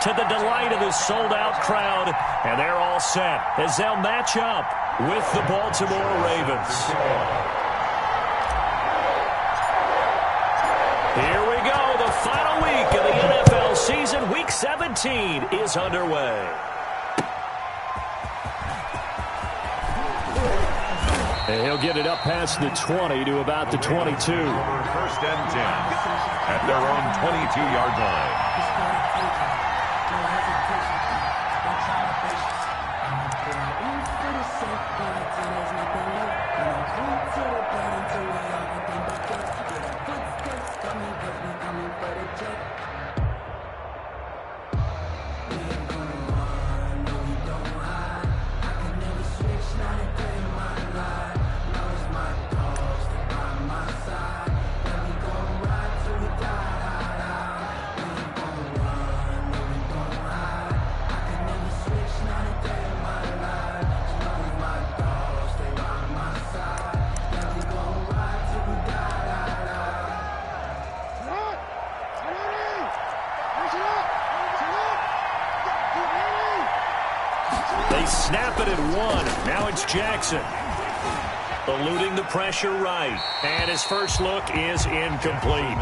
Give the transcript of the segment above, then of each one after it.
To the delight of the sold-out crowd, and they're all set as they'll match up with the Baltimore Ravens. Here we go. The final week of the NFL season, Week 17, is underway. And he'll get it up past the 20 to about the 22. First and 10 at their own 22-yard line. They snap it at one. Now it's Jackson. Eluding the pressure right. And his first look is incomplete.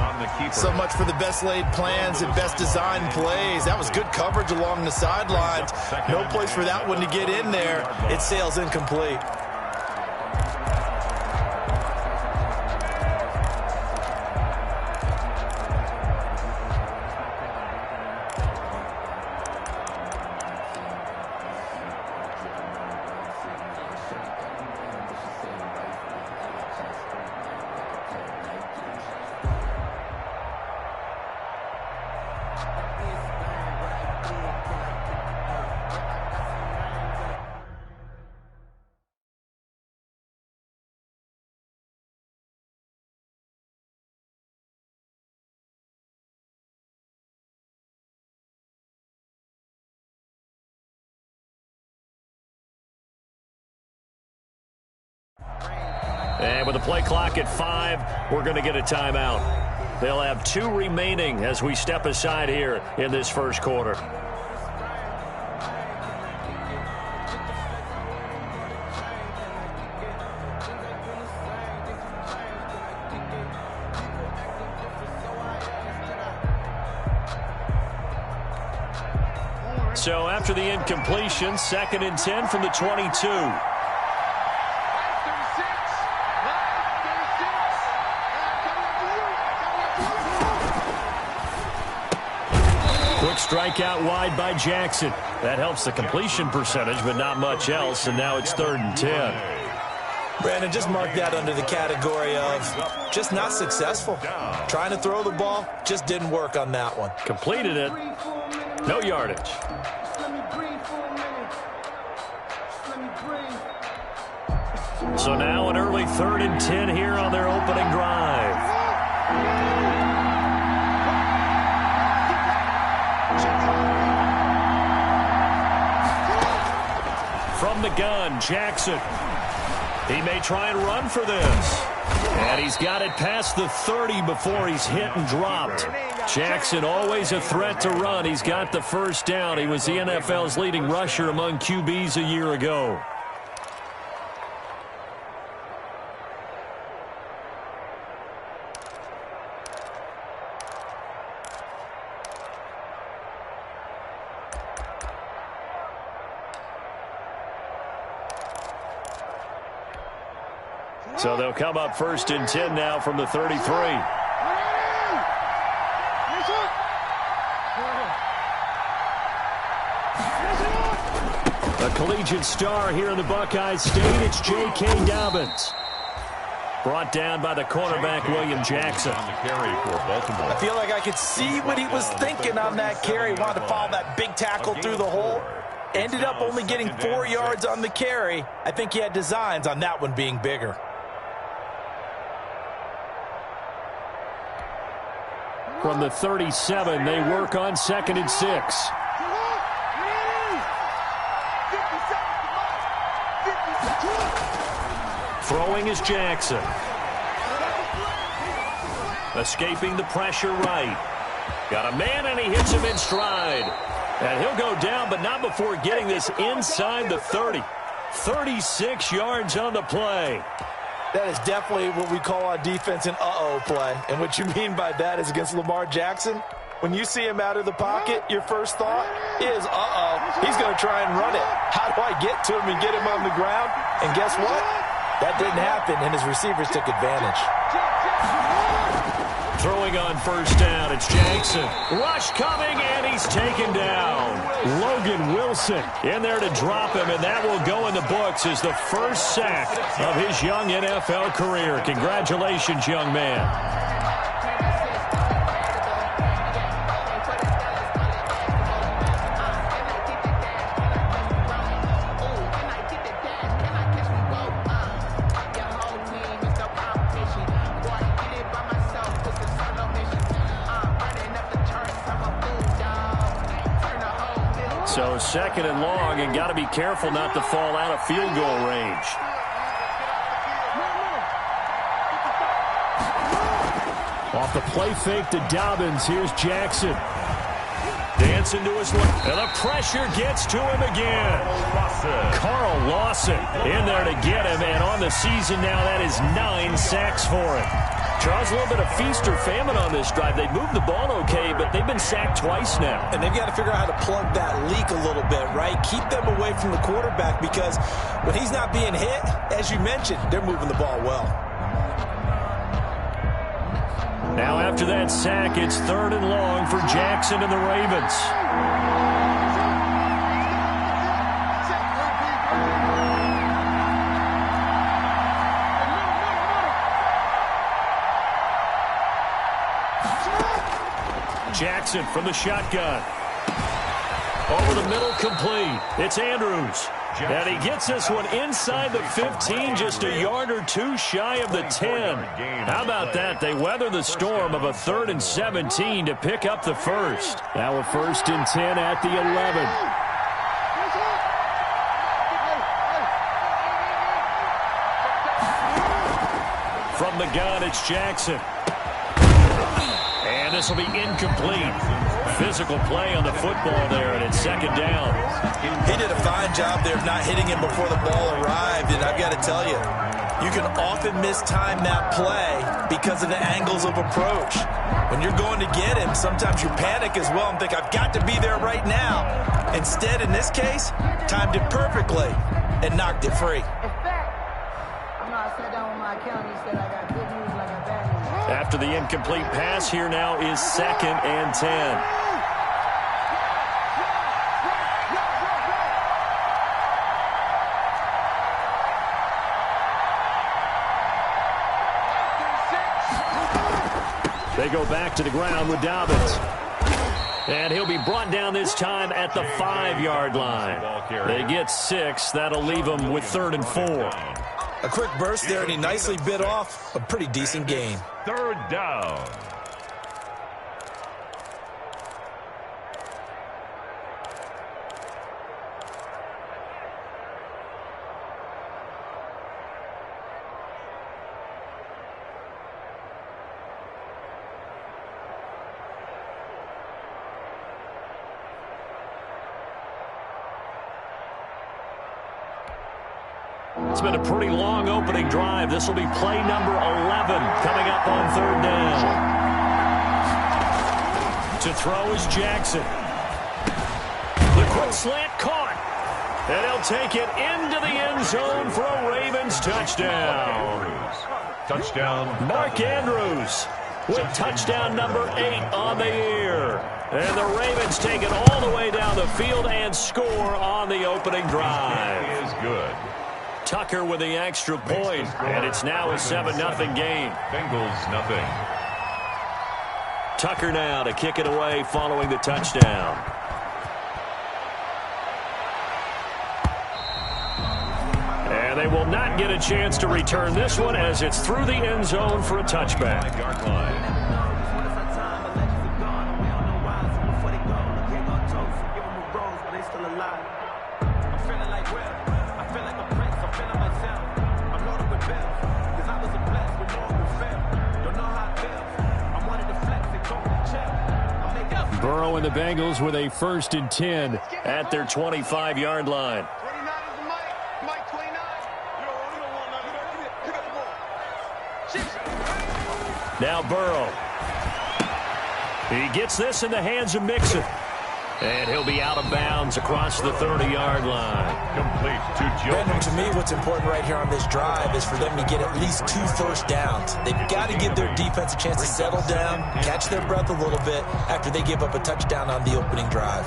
So much for the best laid plans and best designed plays. That was good coverage along the sidelines. No place for that one to get in there. It sails incomplete. And with the play clock at 5, we're going to get a timeout. They'll have 2 remaining as we step aside here in this first quarter. So after the incompletion, 2nd and 10 from the 22. Quick strike out wide by Jackson. That helps the completion percentage, but not much else, and now it's 3rd and 10. Brandon, just mark that under the category of just not successful. Trying to throw the ball, just didn't work on that one. Completed it. No yardage. So now an early 3rd and 10 here on their opening drive. From the gun, Jackson. He may try and run for this. And he's got it past the 30 before he's hit and dropped. Jackson always a threat to run. He's got the first down. He was the NFL's leading rusher among QBs a year ago. So they'll come up 1st and 10 now from the 33. A collegiate star here in the Buckeye State. It's J.K. Dobbins. Brought down by the cornerback, William Jackson. On the carry for Baltimore. I feel like I could see what he was thinking on that carry. Wanted to follow that big tackle through the hole. Ended up only getting 4 yards on the carry. I think he had designs on that one being bigger. From the 37, they work on 2nd and 6. Throwing is Jackson. Escaping the pressure right. Got a man, and he hits him in stride. And he'll go down, but not before getting this inside the 30. 36 yards on the play. That is definitely what we call on defense an uh-oh play. And what you mean by that is against Lamar Jackson, when you see him out of the pocket, your first thought is, uh-oh, he's going to try and run it. How do I get to him and get him on the ground? And guess what? That didn't happen, and his receivers took advantage. Throwing on first down, it's Jackson. Rush coming, and he's taken down. Logan Wilson in there to drop him, and that will go in the books as the first sack of his young NFL career. Congratulations, young man. So second and long, and got to be careful not to fall out of field goal range. Off the play fake to Dobbins, here's Jackson. Dancing to his left, and the pressure gets to him again. Carl Lawson in there to get him, and on the season now, that is 9 sacks for him. Charles, a little bit of feast or famine on this drive. They moved the ball okay, but they've been sacked twice now. And they've got to figure out how to plug that leak a little bit, right? Keep them away from the quarterback because when he's not being hit, as you mentioned, they're moving the ball well. Now after that sack, it's third and long for Jackson and the Ravens. Jackson from the shotgun. Over the middle, complete. It's Andrews. And he gets this one inside the 15, just a yard or two shy of the 10. How about that? They weather the storm of a 3rd and 17 to pick up the first. Now a 1st and 10 at the 11. From the gun, it's Jackson. And this will be incomplete. Physical play on the football there, and it's second down. He did a fine job there of not hitting him before the ball arrived, and I've got to tell you, you can often mistime that play because of the angles of approach. When you're going to get him, sometimes you panic as well and think, I've got to be there right now. Instead, in this case, timed it perfectly and knocked it free. After the incomplete pass, here now is 2nd and 10. They go back to the ground with Dobbins. And he'll be brought down this time at the 5-yard line. They get 6. That'll leave them with 3rd and 4. A quick burst there, and he nicely bit off a pretty decent gain. 3rd down. It's been a pretty long opening drive. This will be play number 11 coming up on 3rd down. To throw is Jackson. The quick slant caught. And he'll take it into the end zone for a Ravens touchdown. Touchdown. Mark Andrews with touchdown number 8 on the year. And the Ravens take it all the way down the field and score on the opening drive. He is good. Tucker with the extra point, and it's now a 7-0 game. Bengals nothing. Tucker now to kick it away following the touchdown. And they will not get a chance to return this one as it's through the end zone for a touchback. Burrow and the Bengals with a 1st and 10 at their 25-yard line. 29 is the Mike. Mike 29. Now Burrow. He gets this in the hands of Mixon. And he'll be out of bounds across the 30-yard line. Complete to Joe. Brandon, to me, what's important right here on this drive is for them to get at least 2 first downs. They've got to give their defense a chance to settle down, catch their breath a little bit after they give up a touchdown on the opening drive.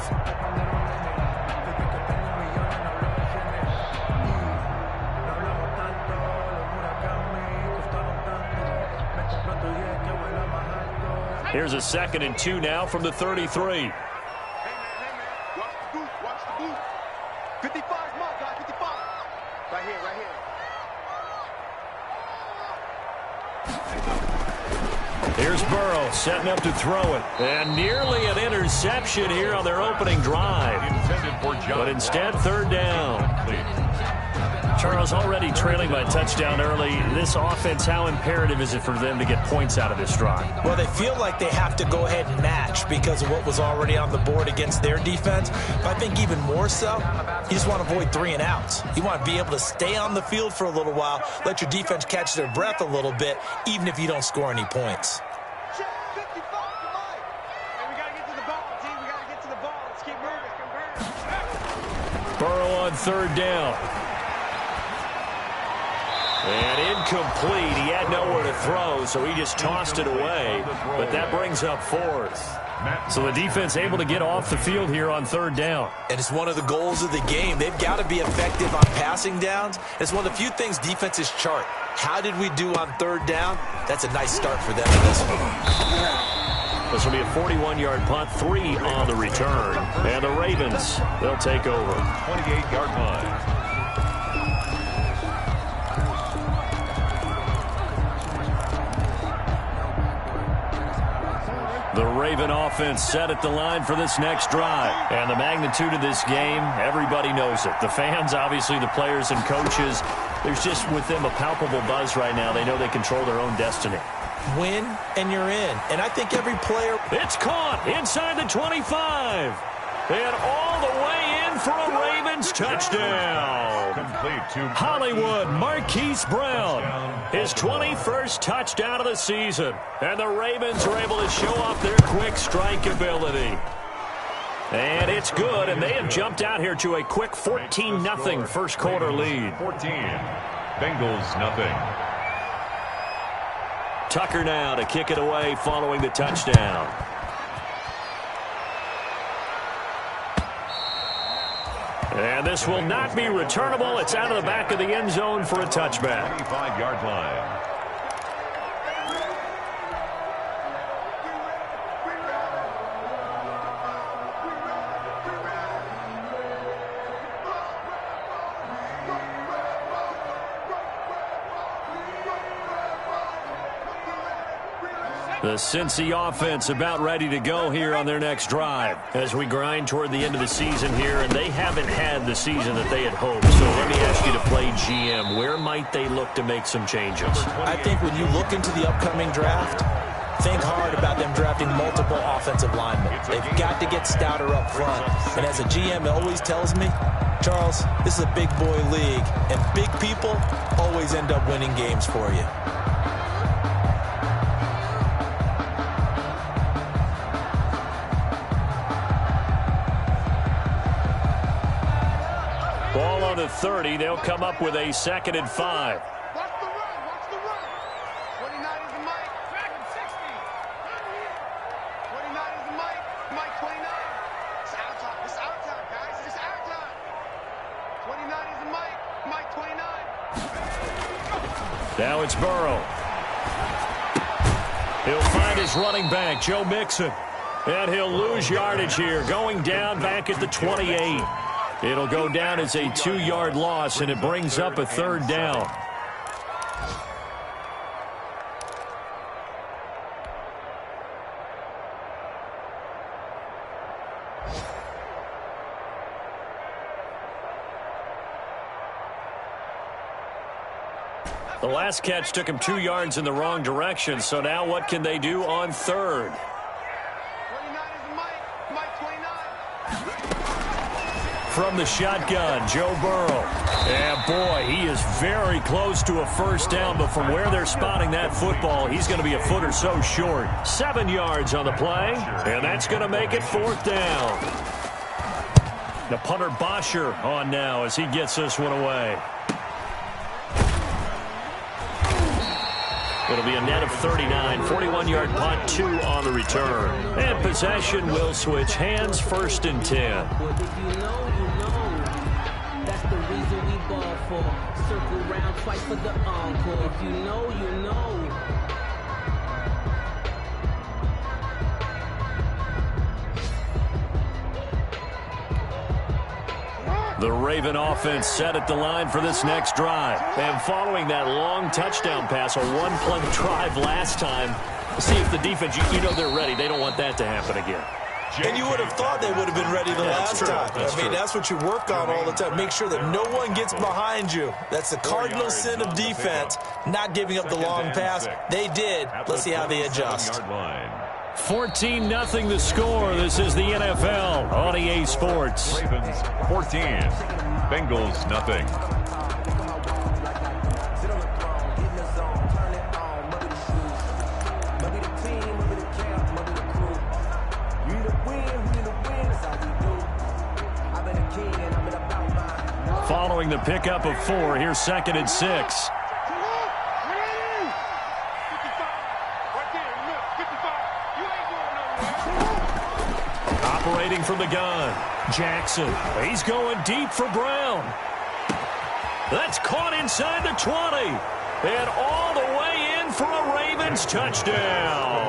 Here's a 2nd and 2 now from the 33. Watch the boot. 55, come on, guys, 55. Right here. Here's Burrow setting up to throw it. And nearly an interception here on their opening drive. But instead, 3rd down. Charles, already trailing by a touchdown early. This offense, how imperative is it for them to get points out of this drive? Well, they feel like they have to go ahead and match because of what was already on the board against their defense. But I think even more so, you just want to avoid 3 and outs. You want to be able to stay on the field for a little while, let your defense catch their breath a little bit, even if you don't score any points. Burrow on 3rd down. And incomplete. He had nowhere to throw, so he just tossed it away. But that brings up 4th. So the defense able to get off the field here on 3rd down. And it's one of the goals of the game. They've got to be effective on passing downs. It's one of the few things defenses chart. How did we do on 3rd down? That's a nice start for them in this one. This will be a 41-yard punt, 3 on the return. And the Ravens, they'll take over. 28-yard line. The Raven offense set at the line for this next drive. And the magnitude of this game, everybody knows it. The fans, obviously the players and coaches, there's just with them a palpable buzz right now. They know they control their own destiny. Win, and you're in. And I think every player... It's caught inside the 25. And all the way in for a Ravens touchdown. Complete to Hollywood Marquise Brown. His 21st touchdown of the season. And the Ravens are able to show off their quick strike ability. And it's good, and they have jumped out here to a quick 14-0 first quarter lead. 14. Bengals nothing. Tucker now to kick it away following the touchdown. And this will not be returnable. It's out of the back of the end zone for a touchback. 25-yard line. The Cincy offense about ready to go here on their next drive as we grind toward the end of the season here, and they haven't had the season that they had hoped. So let me ask you to play GM. Where might they look to make some changes? I think when you look into the upcoming draft, think hard about them drafting multiple offensive linemen. They've got to get stouter up front. And as a GM, it always tells me, Charles, this is a big boy league, and big people always end up winning games for you. Ball on the 30. They'll come up with a 2nd and 5. Watch the run. 29 is the Mike. 60. 29 is the Mike. Mike 29. It's our time. It's our time, guys. It's our time. 29 is the Mike. Mike 29. Now it's Burrow. He'll find his running back, Joe Mixon. And he'll lose yardage here, going down back at the 28. It'll go down as a 2-yard loss, and it brings up a 3rd down. The last catch took him 2 yards in the wrong direction, so now what can they do on 3rd? 29 is the Mike. From the shotgun, Joe Burrow. And boy, he is very close to a first down, but from where they're spotting that football, he's going to be a foot or so short. 7 yards on the play, and that's going to make it 4th down. The punter Bosher on now as he gets this one away. It'll be a net of 39, 41-yard punt, 2 on the return. And possession will switch hands, 1st and 10. That's the reason we ball for. Circle round twice for the encore. If you know, you know. The Raven offense set at the line for this next drive. And following that long touchdown pass, a one-play drive last time, see if the defense, you know they're ready. They don't want that to happen again. And you would have thought they would have been ready the last time. I mean, that's what you work on all the time. Make sure that no one gets behind you. That's the cardinal sin of defense, not giving up the long pass. They did. Let's see how they adjust. 14-0 the score. This is the NFL on EA Sports. Ravens 14, Bengals nothing. Following the pickup of 4, here's 2nd and 6. Operating from the gun, Jackson. He's going deep for Brown. That's caught inside the 20. And all the way in for a Ravens touchdown.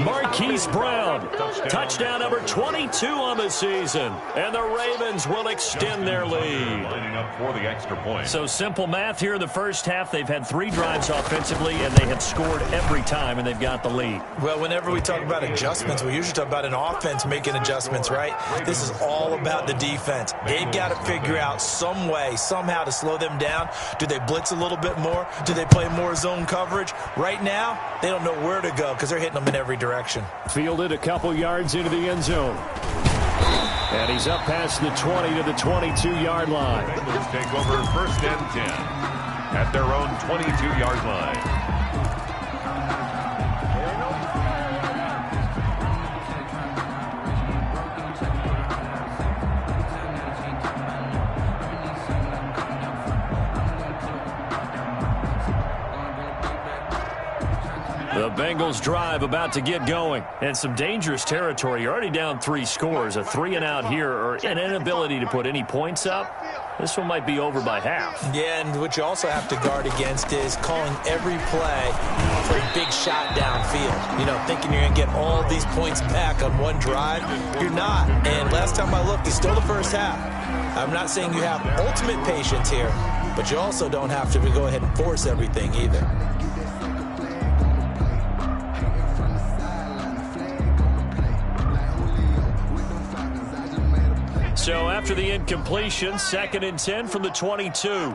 Marquise Brown, touchdown number 22 on the season. And the Ravens will extend their lead. Lining up for the extra point. So simple math here in the first half. They've had 3 drives offensively, and they have scored every time, and they've got the lead. Well, whenever we talk about adjustments, we usually talk about an offense making adjustments, right? This is all about the defense. They've got to figure out some way, somehow to slow them down. Do they blitz a little bit more? Do they play more zone coverage? Right now, they don't know where to go because they're hitting them in every direction. Fielded a couple yards into the end zone. And he's up past the 20 to the 22-yard line. Bengals take over 1st and 10 at their own 22-yard line. The Bengals drive about to get going. And some dangerous territory. You're already down 3 scores. A 3-and-out here or an inability to put any points up. This one might be over by half. Yeah, and what you also have to guard against is calling every play for a big shot downfield. You know, thinking you're going to get all these points back on one drive. You're not. And last time I looked, it's still the first half. I'm not saying you have ultimate patience here, but you also don't have to go ahead and force everything either. So after the incompletion, 2nd and 10 from the 22.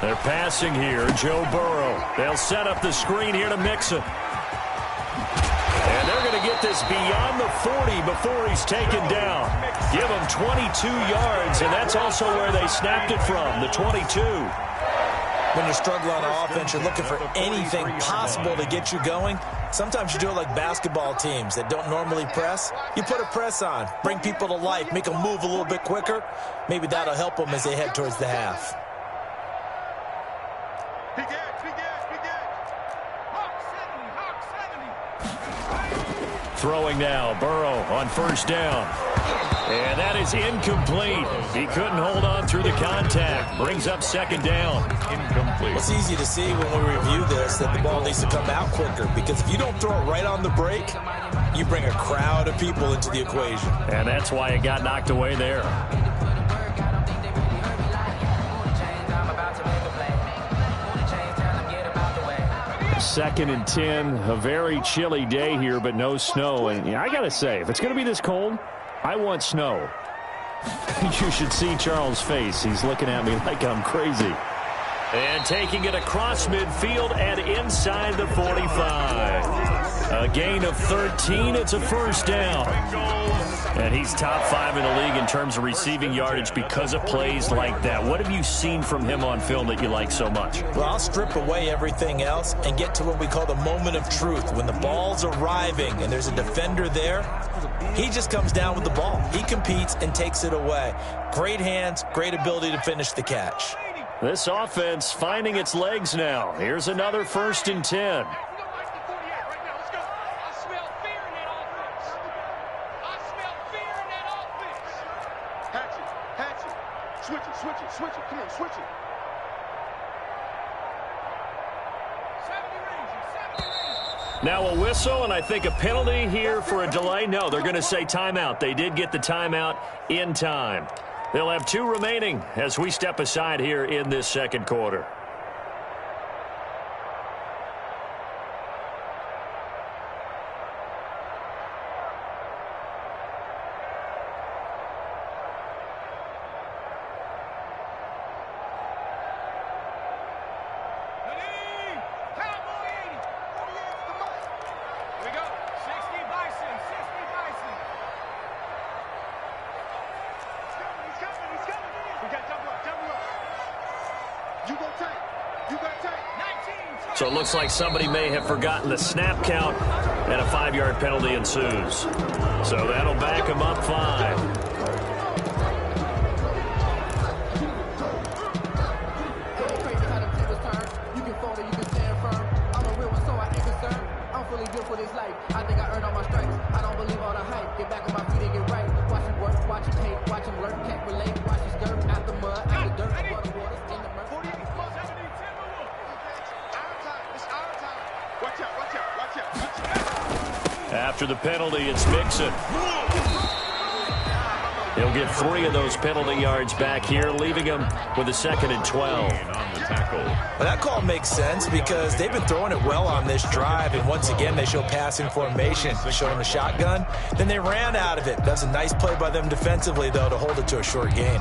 They're passing here, Joe Burrow. They'll set up the screen here to Mixon. And they're going to get this beyond the 40 before he's taken down. Give him 22 yards, and that's also where they snapped it from, the 22. When you're struggling on offense, you're looking for anything possible to get you going. Sometimes you do it like basketball teams that don't normally press. You put a press on, bring people to life, make them move a little bit quicker. Maybe that'll help them as they head towards the half. Throwing now, Burrow on 1st down. And that is incomplete. He couldn't hold on through the contact. Brings up 2nd down. Incomplete. It's easy to see when we review this that the ball needs to come out quicker, because if you don't throw it right on the break, you bring a crowd of people into the equation. And that's why it got knocked away there. Second and 10, a very chilly day here, but no snow. And I got to say, if it's going to be this cold, I want snow. You should see Charles' face. He's looking at me like I'm crazy. And taking it across midfield and inside the 45. A gain of 13. It's a 1st down. And he he's top 5 in the league in terms of receiving yardage because of plays like that. What have you seen from him on film that you like so much? Well, I'll strip away everything else and get to what we call the moment of truth. When the ball's arriving and there's a defender there, he just comes down with the ball. He competes and takes it away. Great hands, great ability to finish the catch. This offense finding its legs now. Here's another 1st and 10. Switch it. Come on, switch it. Now a whistle, and I think a penalty here for a delay. No, they're going to say timeout. They did get the timeout in time. They'll have 2 remaining as we step aside here in this second quarter. So it looks like somebody may have forgotten the snap count, and a 5-yard penalty ensues. So that'll back him up 5. After the penalty, it's Mixon. He'll get 3 of those penalty yards back here, leaving him with a 2nd and 12. Well, that call makes sense because they've been throwing it well on this drive, and once again they show passing formation. They showed him a shotgun, then they ran out of it. That's a nice play by them defensively, though, to hold it to a short gain.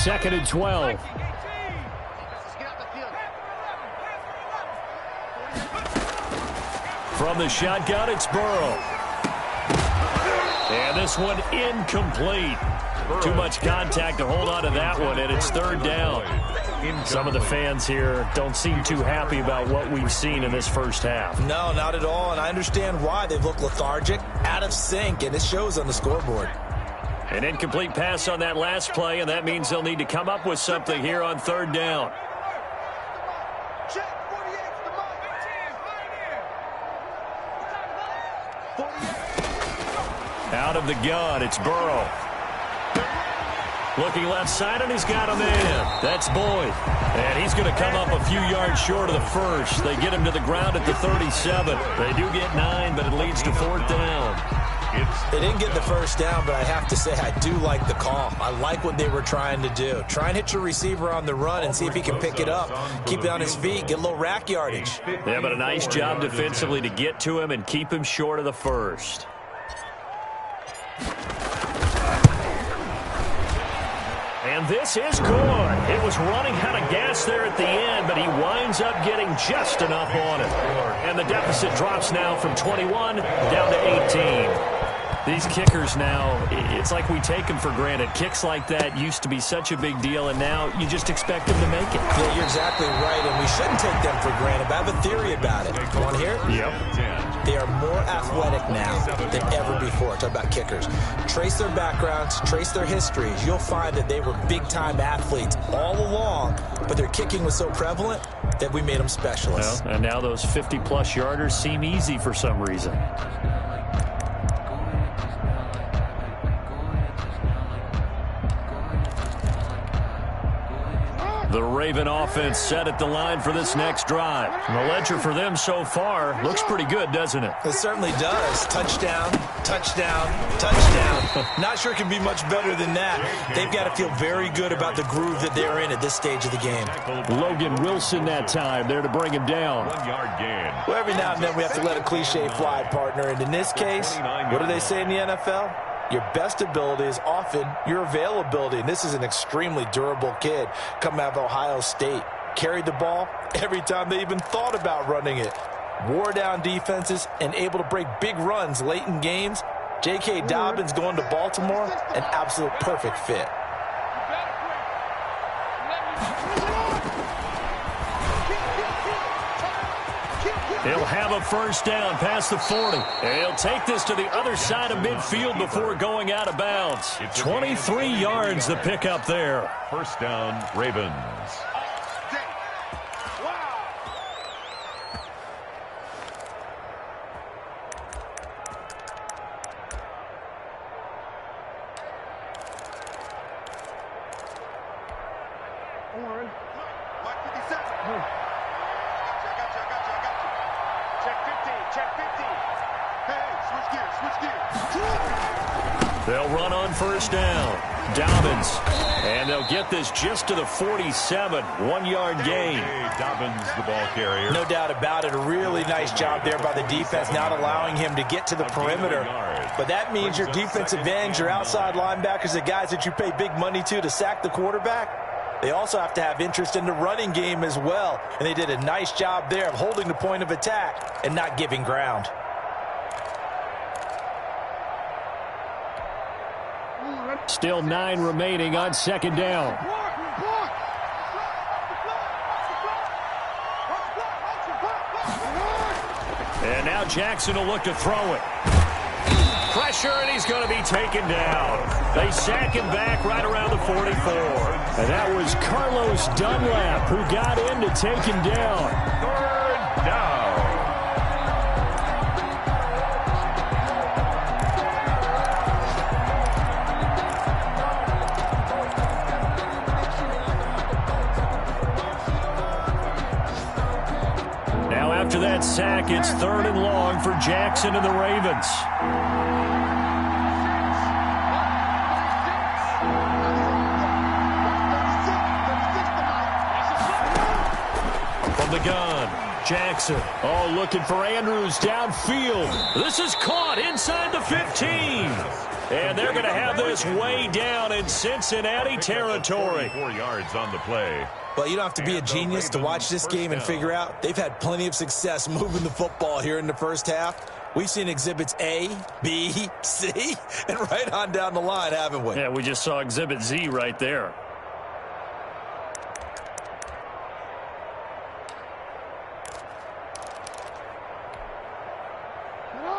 Second and 12. From the shotgun, it's Burrow. And this one incomplete. Too much contact to hold on to that one, and it's 3rd down. Some of the fans here don't seem too happy about what we've seen in this first half. No, not at all, and I understand why. They've looked lethargic, out of sync, and it shows on the scoreboard. An incomplete pass on that last play, and that means they'll need to come up with something here on 3rd down. Out of the gun, it's Burrow. Looking left side, and he's got a man. That's Boyd. And he's going to come up a few yards short of the first. They get him to the ground at the 37. They do get 9, but it leads to 4th down. They didn't get the first down, but I have to say I do like the call. I like what they were trying to do. Try and hit your receiver on the run and see if he can pick it up. Keep it on his feet, get a little rack yardage. Yeah, but a nice job defensively to get to him and keep him short of the first. And this is good. It was running out of gas there at the end, but he winds up getting just enough on it. And the deficit drops now from 21 down to 18. These kickers now, it's like we take them for granted. Kicks like that used to be such a big deal, and now you just expect them to make it. Yeah, you're exactly right, and we shouldn't take them for granted, but I have a theory about it. You want to hear it? Yep. They are more athletic now than ever before. Talk about kickers. Trace their backgrounds, trace their histories. You'll find that they were big-time athletes all along, but their kicking was so prevalent that we made them specialists. Well, and now those 50-plus yarders seem easy for some reason. The Raven offense set at the line for this next drive. And the ledger for them so far looks pretty good, doesn't it? It certainly does. Touchdown, touchdown, touchdown. Not sure it can be much better than that. They've got to feel very good about the groove that they're in at this stage of the game. Logan Wilson that time there to bring him down. 1-yard gain. Well, every now and then we have to let a cliche fly, partner. And in this case, what do they say in the NFL? your best ability is often your availability. And this is an extremely durable kid coming out of Ohio State. Carried the ball every time they even thought about running it. Wore down defenses and able to break big runs late in games. J.K. Dobbins going to Baltimore, an absolute perfect fit. He'll have a first down past the 40. And he'll take this to the other side of midfield before going out of bounds. 23 yards the pickup there. First down, Ravens. They'll run on first down. Dobbins. And they'll get this just to the 47. 1-yard gain. Dobbins, the ball carrier. No doubt about it. A really nice job there by the defense, not allowing him to get to the perimeter. But that means your defensive ends, your outside linebackers, the guys that you pay big money to sack the quarterback, they also have to have interest in the running game as well. And they did a nice job there of holding the point of attack and not giving ground. Still 9 remaining on second down. And now Jackson will look to throw it. Pressure, and he's going to be taken down. They sack him back right around the 44. And that was Carlos Dunlap who got in to take him down. Third down. After that sack, it's 3rd and long for Jackson and the Ravens. From the gun, Jackson. Oh, looking for Andrews downfield. This is caught inside the 15. And they're going to have this way down in Cincinnati territory. 4 yards on the play. Well, you don't have to be a genius to watch this game and figure out they've had plenty of success moving the football here in the first half. We've seen exhibits A, B, C, and right on down the line, haven't we? Yeah, we just saw exhibit Z right there.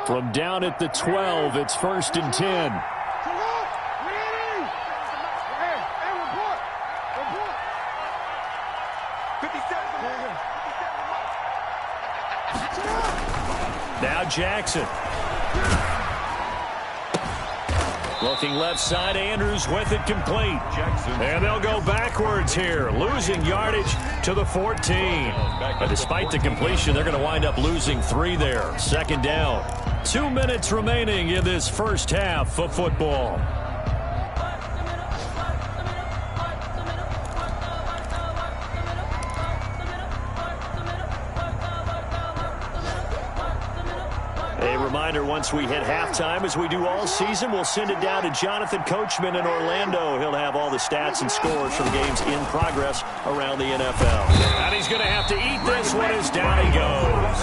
From down at the 12, it's 1st and 10. Now Jackson. Looking left side, Andrews with it complete. Jackson. And they'll go backwards here, losing yardage to the 14. But despite the completion, they're going to wind up losing 3 there. 2nd down. 2 minutes remaining in this first half of football. A reminder, once we hit halftime, as we do all season, we'll send it down to Jonathan Coachman in Orlando. He'll have all the stats and scores from games in progress around the NFL. And he's going to have to eat this one as down he goes.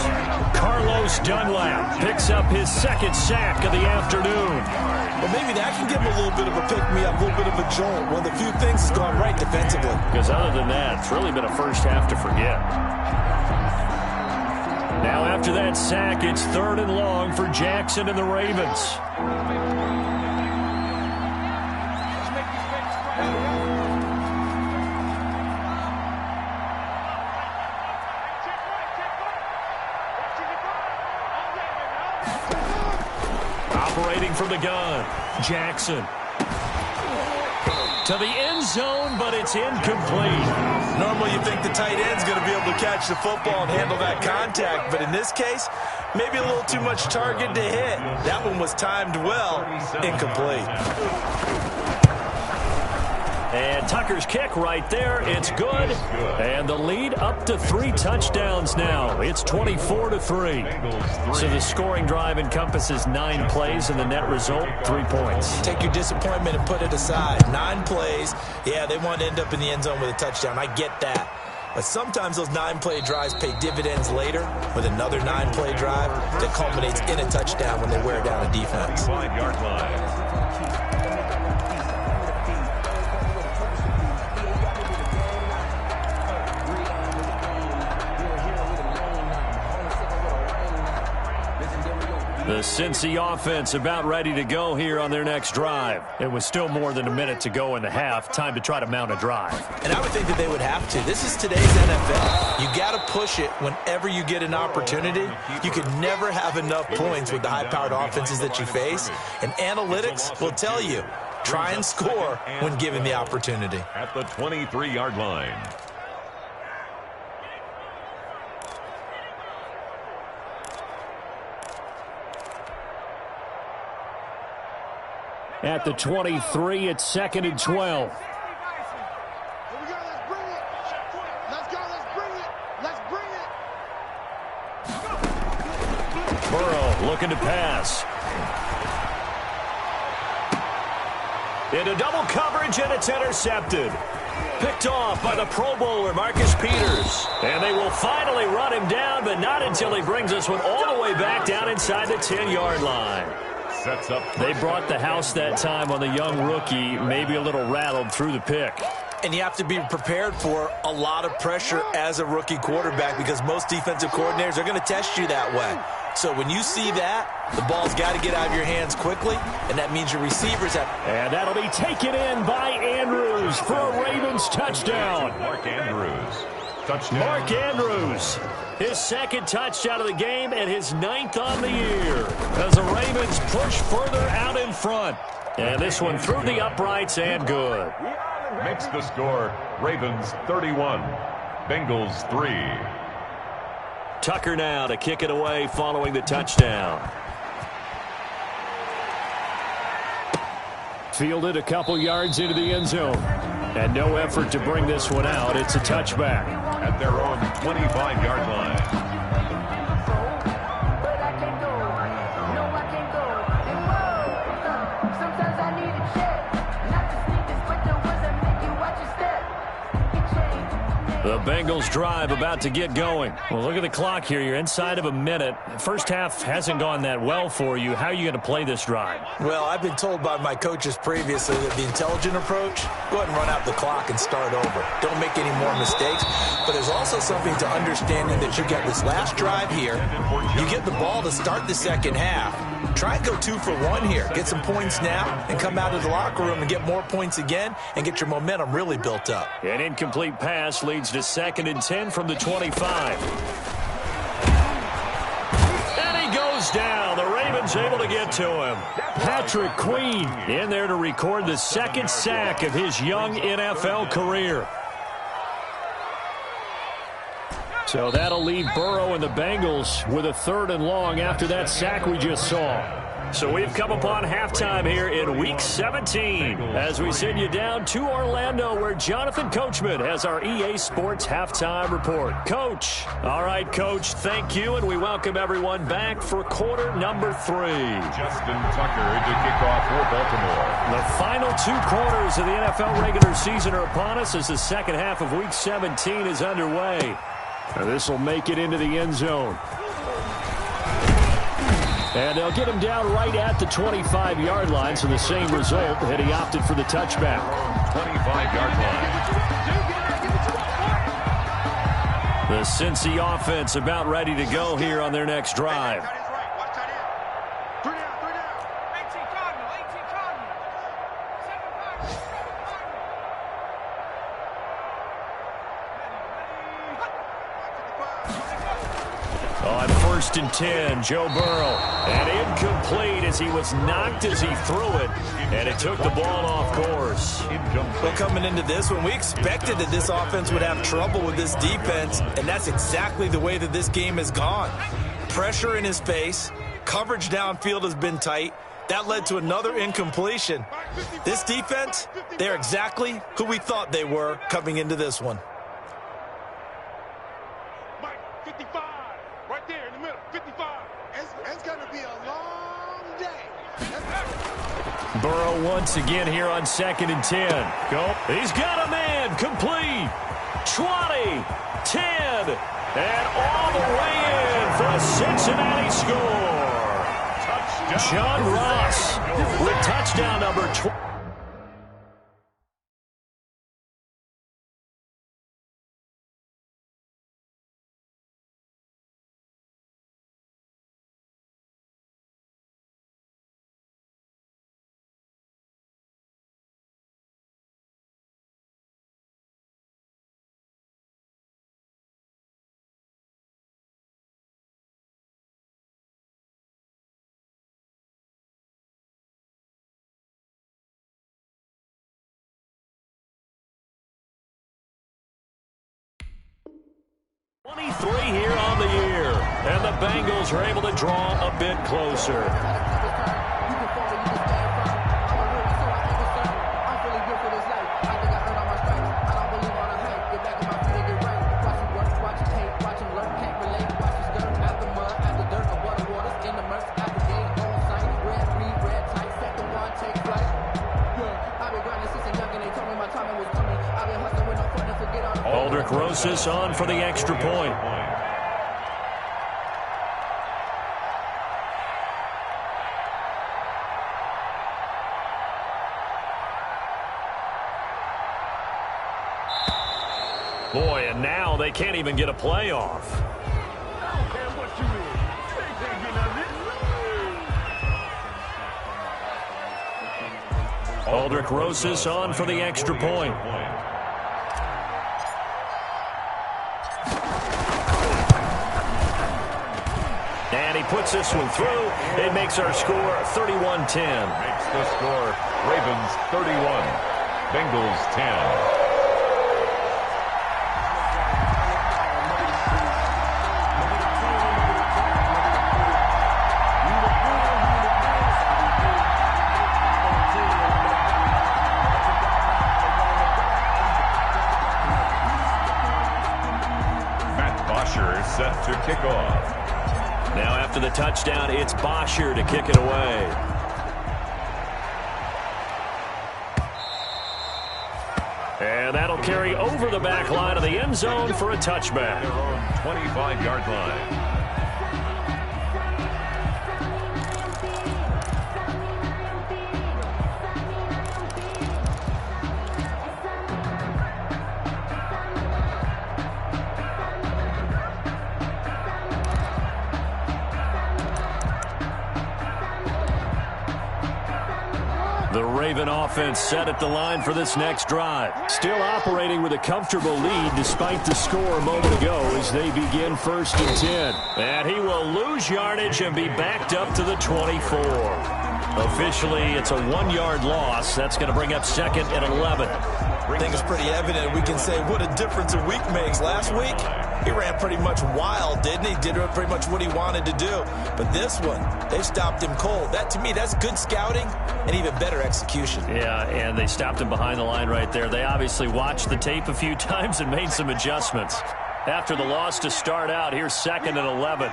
Carlos Dunlap picks up his 2nd sack of the afternoon. Well, maybe that can give him a little bit of a pick-me-up, a little bit of a jolt. One of the few things has gone right defensively. Because other than that, it's really been a first half to forget. Now after that sack, it's 3rd and long for Jackson and the Ravens. Operating from the gun, Jackson. To the end zone, but it's incomplete. Normally you think the tight end's going to be able to catch the football and handle that contact, but in this case, maybe a little too much target to hit. That one was timed well, incomplete. And Tucker's kick right there. It's good. And the lead up to 3 touchdowns now. It's 24-3. So the scoring drive encompasses 9 plays, and the net result, 3 points. Take your disappointment and put it aside. 9 plays. Yeah, they want to end up in the end zone with a touchdown. I get that. But sometimes those 9-play drives pay dividends later with another 9-play drive that culminates in a touchdown when they wear down a defense. 5-yard line. The Cincy offense about ready to go here on their next drive. It was still more than a minute to go in the half. Time to try to mount a drive. And I would think that they would have to. This is today's NFL. You got to push it whenever you get an opportunity. You can never have enough points with the high-powered offenses that you face. And analytics will tell you, try and score when given the opportunity. At the 23-yard line. At the 23, it's 2nd and 12. Here we go. Let's bring it. Let's go. Let's bring it. Let's bring it. Burrow looking to pass. Into double coverage, and it's intercepted. Picked off by the Pro Bowler, Marcus Peters. And they will finally run him down, but not until he brings this one all the way back down inside the 10-yard line. Sets up. They brought the house that time on the young rookie, maybe a little rattled through the pick. And you have to be prepared for a lot of pressure as a rookie quarterback because most defensive coordinators are going to test you that way. So when you see that, the ball's got to get out of your hands quickly, and that means your receivers have... And that'll be taken in by Andrews for a Ravens touchdown. Mark Andrews. Touchdown. Mark Andrews, his 2nd touchdown of the game and his 9th on the year as the Ravens push further out in front. And this one through the uprights and good. Makes the score Ravens 31, Bengals 3. Tucker now to kick it away following the touchdown. Fielded a couple yards into the end zone. And no effort to bring this one out. It's a touchback. At their own 25-yard line. The Bengals drive about to get going. Well, look at the clock here. You're inside of a minute. First half hasn't gone that well for you. How are you going to play this drive? Well, I've been told by my coaches previously that the intelligent approach, go ahead and run out the clock and start over. Don't make any more mistakes. But there's also something to understanding that you get this last drive here. You get the ball to start the second half. Try and go 2 for 1 here. Get some points now and come out of the locker room and get more points again and get your momentum really built up. An incomplete pass leads to 2nd and 10 from the 25. And he goes down. The Ravens able to get to him. Patrick Queen in there to record the 2nd sack of his young NFL career. So that'll leave Burrow and the Bengals with a 3rd and long after that sack we just saw. So we've come upon halftime here in Week 17 as we send you down to Orlando where Jonathan Coachman has our EA Sports Halftime Report. Coach. All right, Coach, thank you, and we welcome everyone back for quarter number 3. Justin Tucker to kick off for Baltimore. The final 2 quarters of the NFL regular season are upon us as the second half of Week 17 is underway. This will make it into the end zone. And they'll get him down right at the 25-yard line, so the same result had he opted for the touchback. 25-yard line. The Cincy offense about ready to go here on their next drive. On 1st and 10, Joe Burrow. And incomplete as he was knocked as he threw it. And it took the ball off course. Well, coming into this one, we expected that this offense would have trouble with this defense. And that's exactly the way that this game has gone. Pressure in his face. Coverage downfield has been tight. That led to another incompletion. This defense, they're exactly who we thought they were coming into this one. Mike, 55. Right there in the middle, 55. It's going to be a long day. Burrow once again here on 2nd and 10. Go. He's got a man. Complete. 20, 10, and all the way in for a Cincinnati score. John Ross with touchdown number 20. Here on the year, and the Bengals are able to draw a bit closer. Rosas on for the extra point. Boy, and now they can't even get a playoff. Aldrich Rosas on for the extra point. And he puts this one through. It makes our score 31-10. Makes the score Ravens 31, Bengals 10. Set to kick off. Now after the touchdown, it's Bosher to kick it away. And that'll carry over the back line of the end zone for a touchback. Their own 25-yard line. The Raven offense set at the line for this next drive. Still operating with a comfortable lead despite the score a moment ago as they begin 1st and 10. And he will lose yardage and be backed up to the 24. Officially, it's a 1-yard loss. That's going to bring up 2nd and 11. I think it's pretty evident. We can say what a difference a week makes. Last week, he ran pretty much wild, didn't he? Did pretty much what he wanted to do. But this one, they stopped him cold. That, to me, that's good scouting and even better execution. Yeah, and they stopped him behind the line right there. They obviously watched the tape a few times and made some adjustments. After the loss to start out, here's 2nd and 11.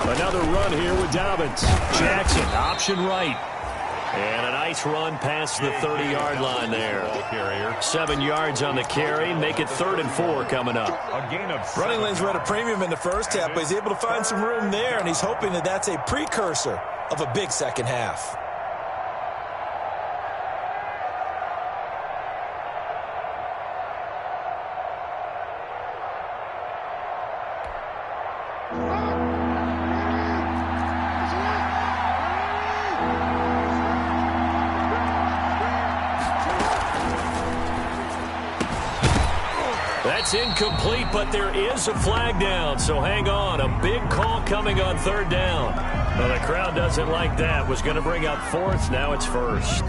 Another run here with Dobbins. Jackson, option right. And a nice run past the 30-yard line there. 7 yards on the carry. Make it 3rd and 4 coming up. A gain of running lanes were at a premium in the first half, but he's able to find some room there, and he's hoping that that's a precursor of a big second half. That's incomplete, but there is a flag down, so hang on. A big call coming on 3rd down. Well, the crowd doesn't like that. Was going to bring up fourth. Now it's first.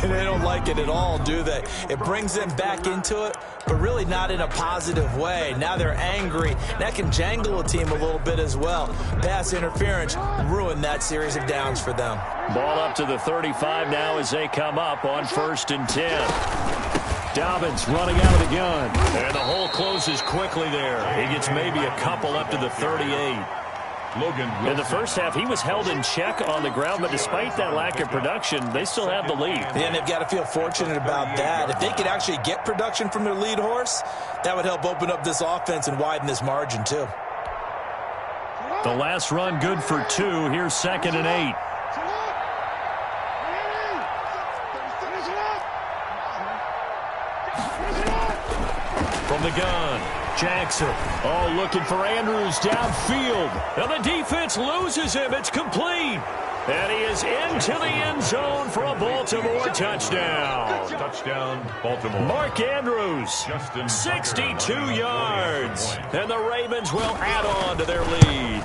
They don't like it at all, do they? It brings them back into it, but really not in a positive way. Now they're angry. That can jangle a team a little bit as well. Pass interference ruined that series of downs for them. Ball up to the 35 now as they come up on 1st and 10. Dobbins running out of the gun. And the hole closes quickly there. He gets maybe a couple up to the 38. In the first half, he was held in check on the ground, but despite that lack of production, they still have the lead. And they've got to feel fortunate about that. If they could actually get production from their lead horse, that would help open up this offense and widen this margin, too. The last run good for 2. Here's 2nd and 8. From the gun, Jackson. Oh, looking for Andrews downfield. And the defense loses him. It's complete. And he is into the end zone for a Baltimore touchdown. Touchdown, Baltimore. Mark Andrews, 62 yards. And the Ravens will add on to their lead.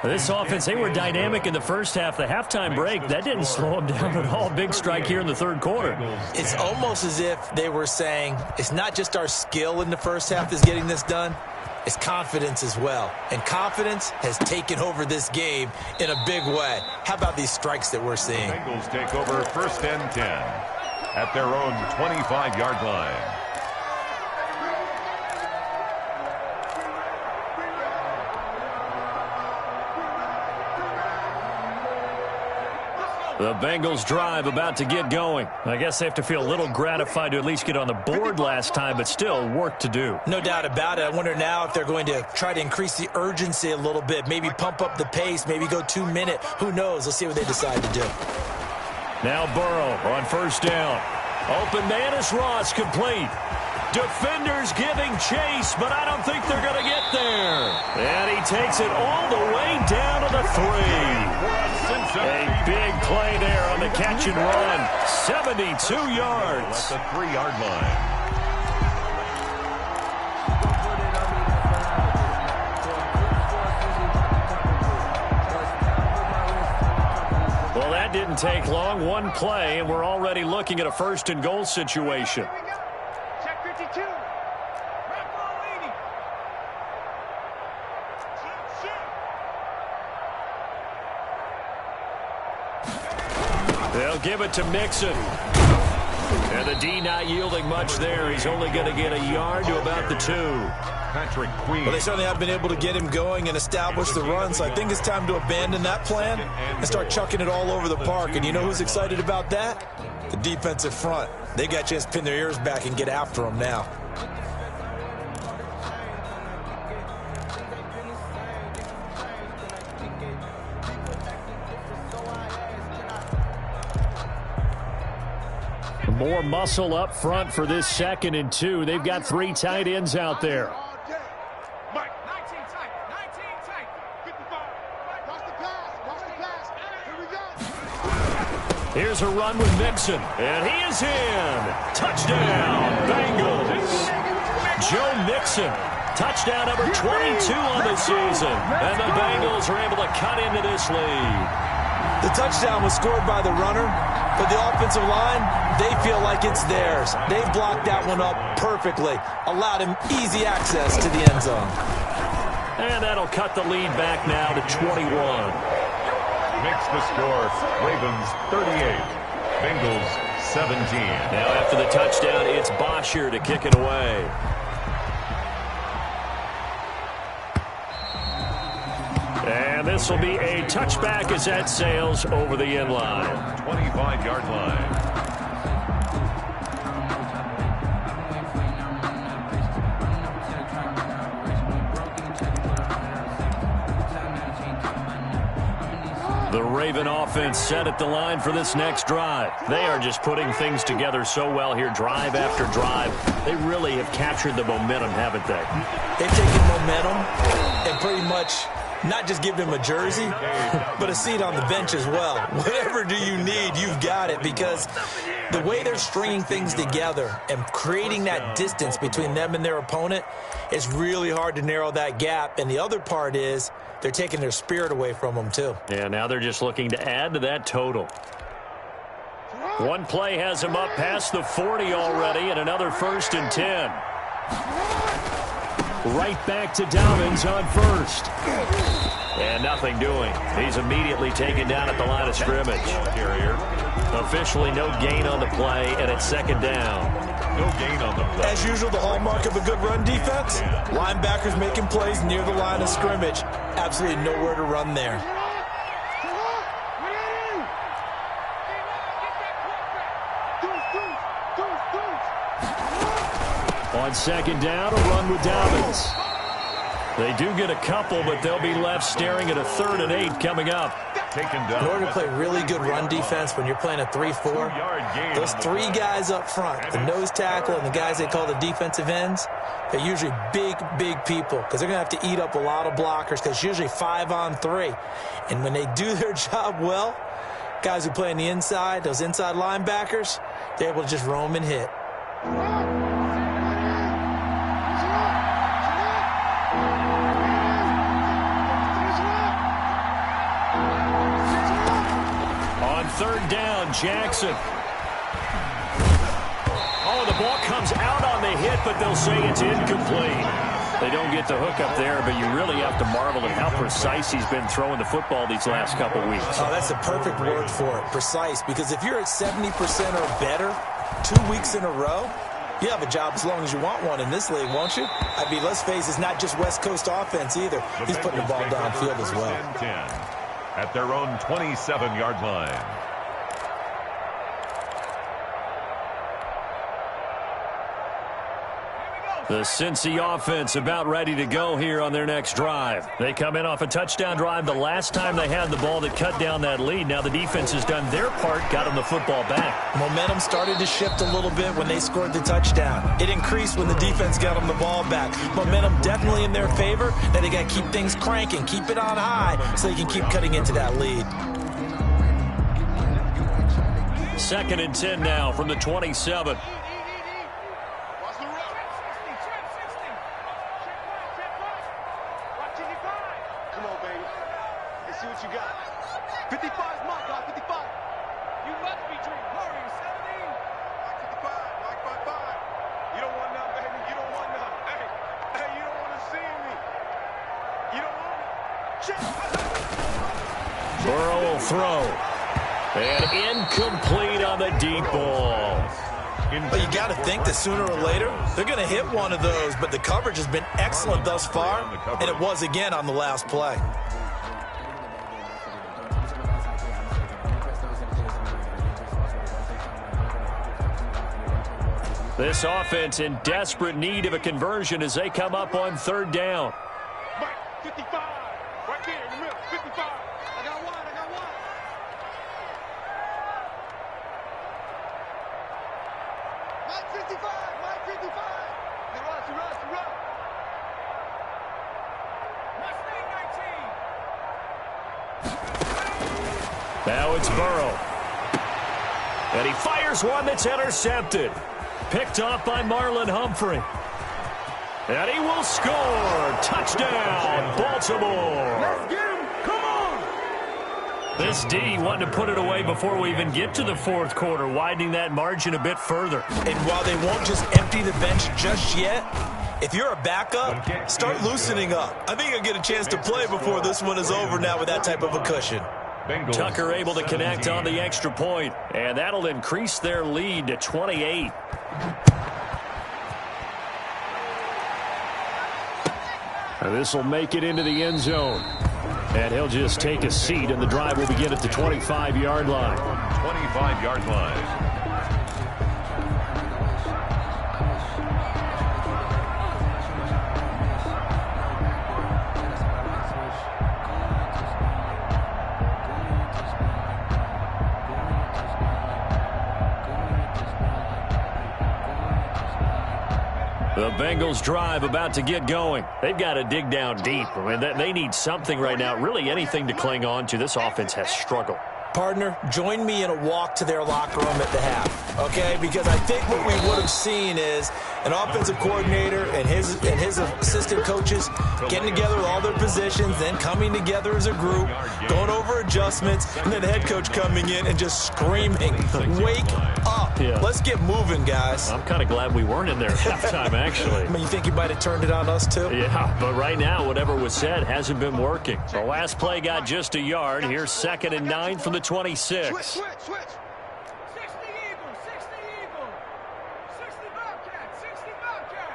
This offense, they were dynamic in the first half. The halftime break, that didn't slow them down at all. Big strike here in the third quarter. It's almost as if they were saying, it's not just our skill in the first half that's getting this done, it's confidence as well. And confidence has taken over this game in a big way. How about these strikes that we're seeing? Bengals take over 1st and 10 at their own 25-yard line. The Bengals drive about to get going. I guess they have to feel a little gratified to at least get on the board last time, but still work to do. No doubt about it. I wonder now if they're going to try to increase the urgency a little bit, maybe pump up the pace, maybe go 2-minute. Who knows? Let's see what they decide to do. Now Burrow on 1st down. Open man is Ross, complete. Defenders giving chase, but I don't think they're going to get there. And he takes it all the way down to the 3. A big play there on the catch and run. 72 yards. At the 3-yard line. Well, that didn't take long. One play, and we're already looking at a 1st and goal situation. Check 52. They'll give it to Mixon. And the D not yielding much there. He's only going to get a yard to about the 2. Patrick Queen. Well, they certainly have been able to get him going and establish the run, so I think it's time to abandon that plan and start chucking it all over the park. And you know who's excited about that? The defensive front. They got a chance to pin their ears back and get after him now. More muscle up front for this 2nd and 2. They've got 3 tight ends out there. Mike, 19 tight, 19 tight. 55. Watch the pass, watch the pass. Here we go. Here's a run with Mixon, and he is in. Touchdown, Bengals. Joe Mixon, touchdown number 22 on the season. And the Bengals are able to cut into this lead. The touchdown was scored by the runner, but the offensive line, they feel like it's theirs. They've blocked that one up perfectly, allowed him easy access to the end zone. And that'll cut the lead back now to 21. Makes the score Ravens 38, Bengals 17. Now after the touchdown, it's Bosher to kick it away. And this will be a touchback as that sails over the end line. 25-yard line. The Raven offense set at the line for this next drive. They are just putting things together so well here, drive after drive. They really have captured the momentum, haven't they? They've taken momentum and pretty much not just give him a jersey, but a seat on the bench as well. Whatever do you need, you've got it, because the way they're stringing things together and creating that distance between them and their opponent is really hard to narrow that gap. And the other part is they're taking their spirit away from them, too. Yeah, now they're just looking to add to that total. One play has him up past the 40 already, and another 1st and 10. Right back to Dobbins on first. And nothing doing. He's immediately taken down at the line of scrimmage. Officially no gain on the play, and it's 2nd down. No gain on the play. As usual, the hallmark of a good run defense, linebackers making plays near the line of scrimmage. Absolutely nowhere to run there. On 2nd down, a run with Dobbins. They do get a couple, but they'll be left staring at a 3rd and 8 coming up. Taken down. In order to play really good run defense when you're playing a 3-4, those 3 guys up front, the nose tackle and the guys they call the defensive ends, they're usually big, big people because they're going to have to eat up a lot of blockers because it's usually 5 on 3. And when they do their job well, guys who play on the inside, those inside linebackers, they're able to just roam and hit. On 3rd down, Jackson. Oh, the ball comes out on the hit, but they'll say it's incomplete. They don't get the hook up there, but you really have to marvel at how precise he's been throwing the football these last couple weeks. Oh, that's the perfect word for it, precise, because if you're at 70% or better 2 weeks in a row, you have a job as long as you want one in this league, won't you? I mean, let's face it, it's not just West Coast offense either. He's putting the ball downfield as well. 10 at their own 27-yard line. The Cincy offense about ready to go here on their next drive. They come in off a touchdown drive the last time they had the ball that cut down that lead. Now the defense has done their part, got them the football back. Momentum started to shift a little bit when they scored the touchdown. It increased when the defense got them the ball back. Momentum definitely in their favor. Now they got to keep things cranking, keep it on high so they can keep cutting into that lead. 2nd and 10 now from the 27. Burrow will throw. And incomplete on the deep ball. But you got to think that sooner or later, they're going to hit one of those. But the coverage has been excellent thus far, and it was again on the last play. This offense in desperate need of a conversion as they come up on 3rd down. 55, right there in the middle, 55. I got one. Mike 55. He rush. Now it's Burrow. And he fires one that's intercepted. Picked off by Marlon Humphrey. And he will score. Touchdown, Baltimore. Let's get him. Come on. This D wanted to put it away before we even get to the 4th quarter, widening that margin a bit further. And while they won't just empty the bench just yet, if you're a backup, start loosening up. I think you'll get a chance to play before this one is over now with that type of a cushion. Bengals Tucker able to 17. connect on the extra point, and that'll increase their lead to 28. This will make it into the end zone. And he'll just take a seat, and the drive will begin at the 25-yard line. 25-yard line. The Bengals drive about to get going. They've got to dig down deep. I mean, they need something right now, really anything to cling on to. This offense has struggled. Partner, join me in a walk to their locker room at the half, okay? Because I think what we would have seen is an offensive coordinator and his assistant coaches getting together with all their positions, then coming together as a group, going over adjustments, and then the head coach coming in and just screaming, "Wake up. Yeah. Let's get moving, guys." I'm kind of glad we weren't in there at halftime, actually. I mean, you think he might have turned it on us, too? Yeah, but right now, whatever was said hasn't been working. The last play got just a yard. Here's 2nd and 9 from the 26. Switch. 60 Eagles, 60 Eagles, 60 Bobcat, 60 Bobcat.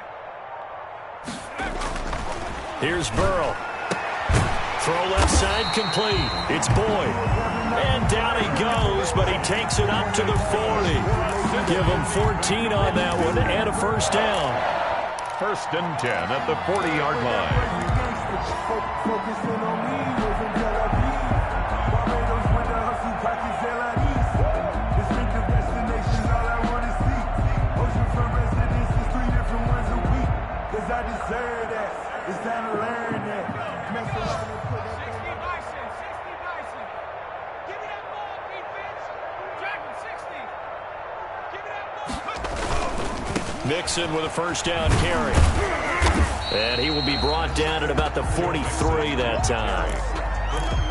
Here's Burrow. Throw left side complete. It's Boyd. And down he goes, but he takes it up to the 40. Give him 14 on that one and a first down. 1st and 10 at the 40-yard line. Mixon with a first down carry. And he will be brought down at about the 43 that time.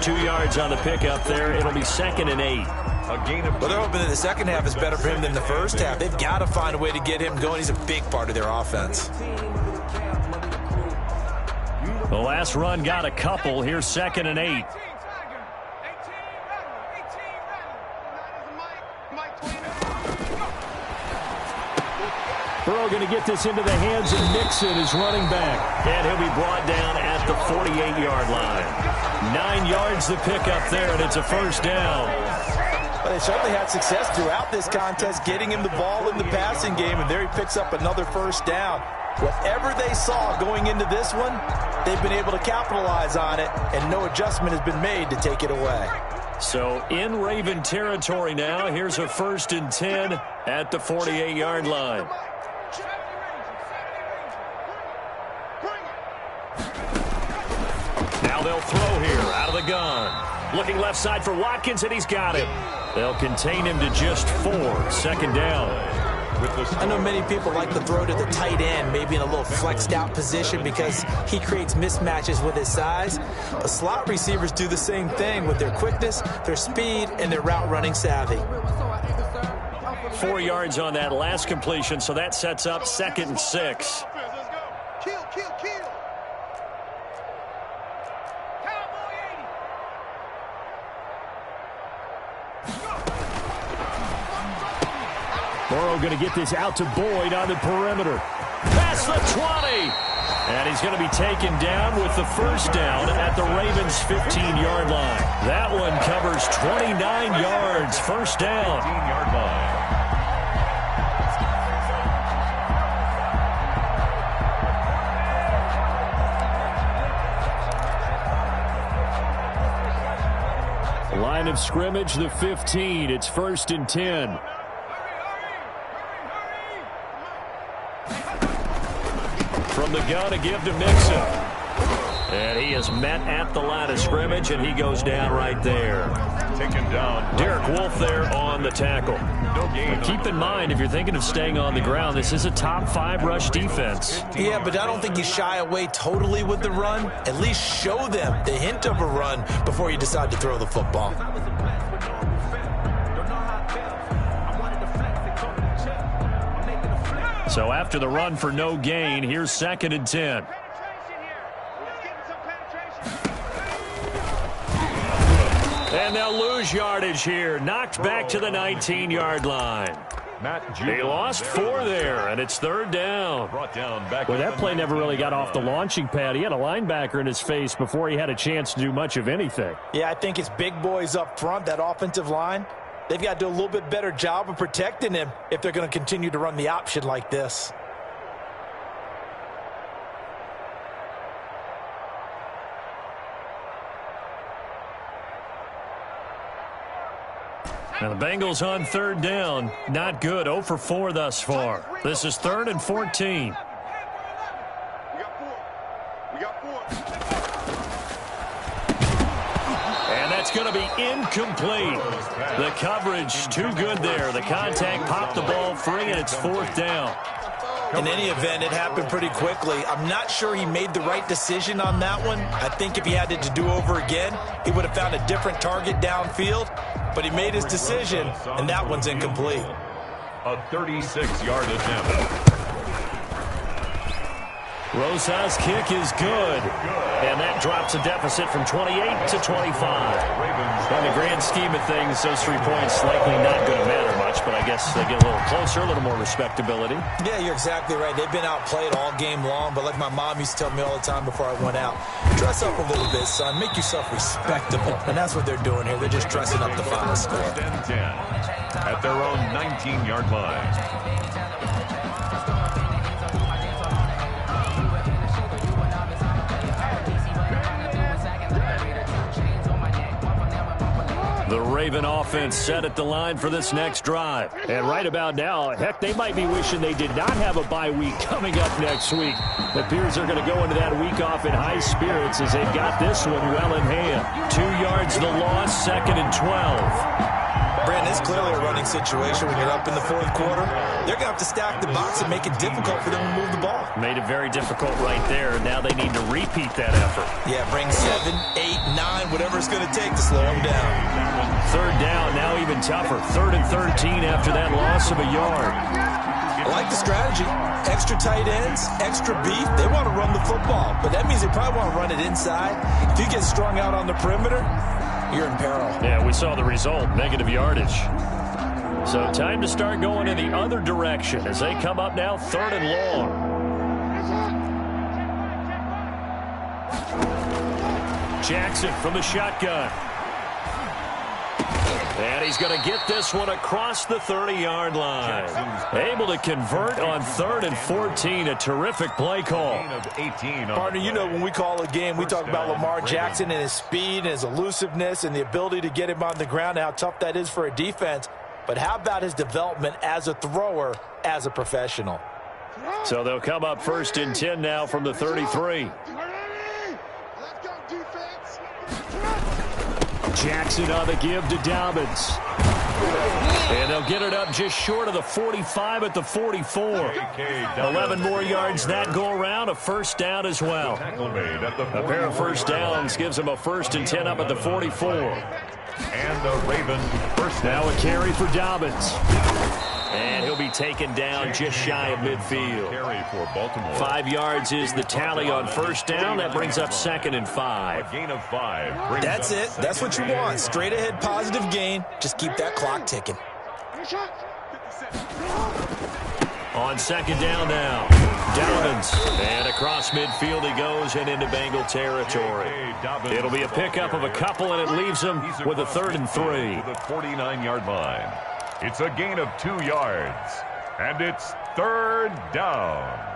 2 yards on the pickup there. It'll be 2nd and 8. Well, they're hoping that the second half is better for him than the first half. They've got to find a way to get him going. He's a big part of their offense. The last run got a couple. Here's 2nd and 8. Burrow going to get this into the hands of Mixon, his running back. And he'll be brought down at the 48-yard line. 9 yards to pick up there, and it's a first down. Well, they certainly had success throughout this contest, getting him the ball in the passing game, and there he picks up another first down. Whatever they saw going into this one, they've been able to capitalize on it, and no adjustment has been made to take it away. So in Raven territory now, here's a 1st and 10 at the 48-yard line. Now they'll throw here out of the gun. Looking left side for Watkins, and he's got him. They'll contain him to just 4. 2nd down. I know many people like to throw to the tight end, maybe in a little flexed out position because he creates mismatches with his size. But slot receivers do the same thing with their quickness, their speed, and their route running savvy. 4 yards on that last completion, so that sets up 2nd and 6. Kill. Burrow going to get this out to Boyd on the perimeter. Past the 20. And he's going to be taken down with the first down at the Ravens' 15-yard line. That one covers 29 yards. First down. 15-yard line. Line of scrimmage, the 15. It's 1st and 10. From the gun to give to Mixon. And he is met at the line of scrimmage, and he goes down right there. Taken down. Derek Wolfe there on the tackle. No gain. Keep in mind, if you're thinking of staying on the ground, this is a top 5 rush defense. Yeah, but I don't think you shy away totally with the run. At least show them the hint of a run before you decide to throw the football. So after the run for no gain, here's 2nd and 10. And they'll lose yardage here. Knocked back to the 19-yard line. They lost 4 there, and it's 3rd down. Well, that play never really got off the launching pad. He had a linebacker in his face before he had a chance to do much of anything. Yeah, I think it's big boys up front, that offensive line. They've got to do a little bit better job of protecting him if they're going to continue to run the option like this. Now the Bengals on 3rd down. Not good. 0 for 4 thus far. This is 3rd and 14. That's going to be incomplete. The coverage too good there. The contact popped the ball free, and it's 4th down. In any event, it happened pretty quickly. I'm not sure he made the right decision on that one. I think if he had it to do over again, he would have found a different target downfield. But he made his decision, and that one's incomplete. A 36-yard attempt. Rosa's kick is good. And that drops a deficit from 28 to 25. In the grand scheme of things, those 3 points likely not going to matter much, but I guess they get a little closer, a little more respectability. Yeah, you're exactly right. They've been outplayed all game long, but like my mom used to tell me all the time before I went out, dress up a little bit, son. Make yourself respectable. And that's what they're doing here. They're just dressing up the final score. 10-10 at their own 19-yard line. The Raven offense set at the line for this next drive. And right about now, heck, they might be wishing they did not have a bye week coming up next week. The Bears are going to go into that week off in high spirits as they've got this one well in hand. 2 yards the loss, 2nd and 12. Brandon, it's clearly a running situation when you're up in the 4th quarter. They're going to have to stack the box and make it difficult for them to move the ball. Made it very difficult right there. Now they need to repeat that effort. Yeah, bring 7, 8, 9, whatever it's going to take to slow them down. 3rd down, now even tougher. 3rd and 13 after that loss of a yard. I like the strategy. Extra tight ends, extra beef. They want to run the football, but that means they probably want to run it inside. If you get strung out on the perimeter, you're in peril. Yeah, we saw the result, negative yardage. So time to start going in the other direction as they come up now 3rd and long. Jackson from the shotgun. And he's going to get this one across the 30-yard line. Able to convert on 3rd and 14. A terrific play call. Partner, you know when we call a game, we talk about Lamar Jackson and his speed and his elusiveness and the ability to get him on the ground and how tough that is for a defense. But how about his development as a thrower, as a professional? So they'll come up 1st and 10 now from the 33. Jackson on the give to Dobbins. And they'll get it up just short of the 45 at the 44. 11 more yards that go around, a 1st down as well. A pair of 1st downs gives them a 1st and 10 up at the 44. And the Ravens first now a carry for Dobbins. And he'll be taken down just shy of midfield. 5 yards is the tally on 1st down. That brings up 2nd and 5. A gain of 5. That's it. That's what you want. Straight ahead positive gain. Just keep that clock ticking. On 2nd down now, Dobbins. And across midfield he goes and into Bengal territory. It'll be a pickup of a couple, and it leaves him with a 3rd and 3. The 49-yard line. It's a gain of 2 yards, and it's 3rd down.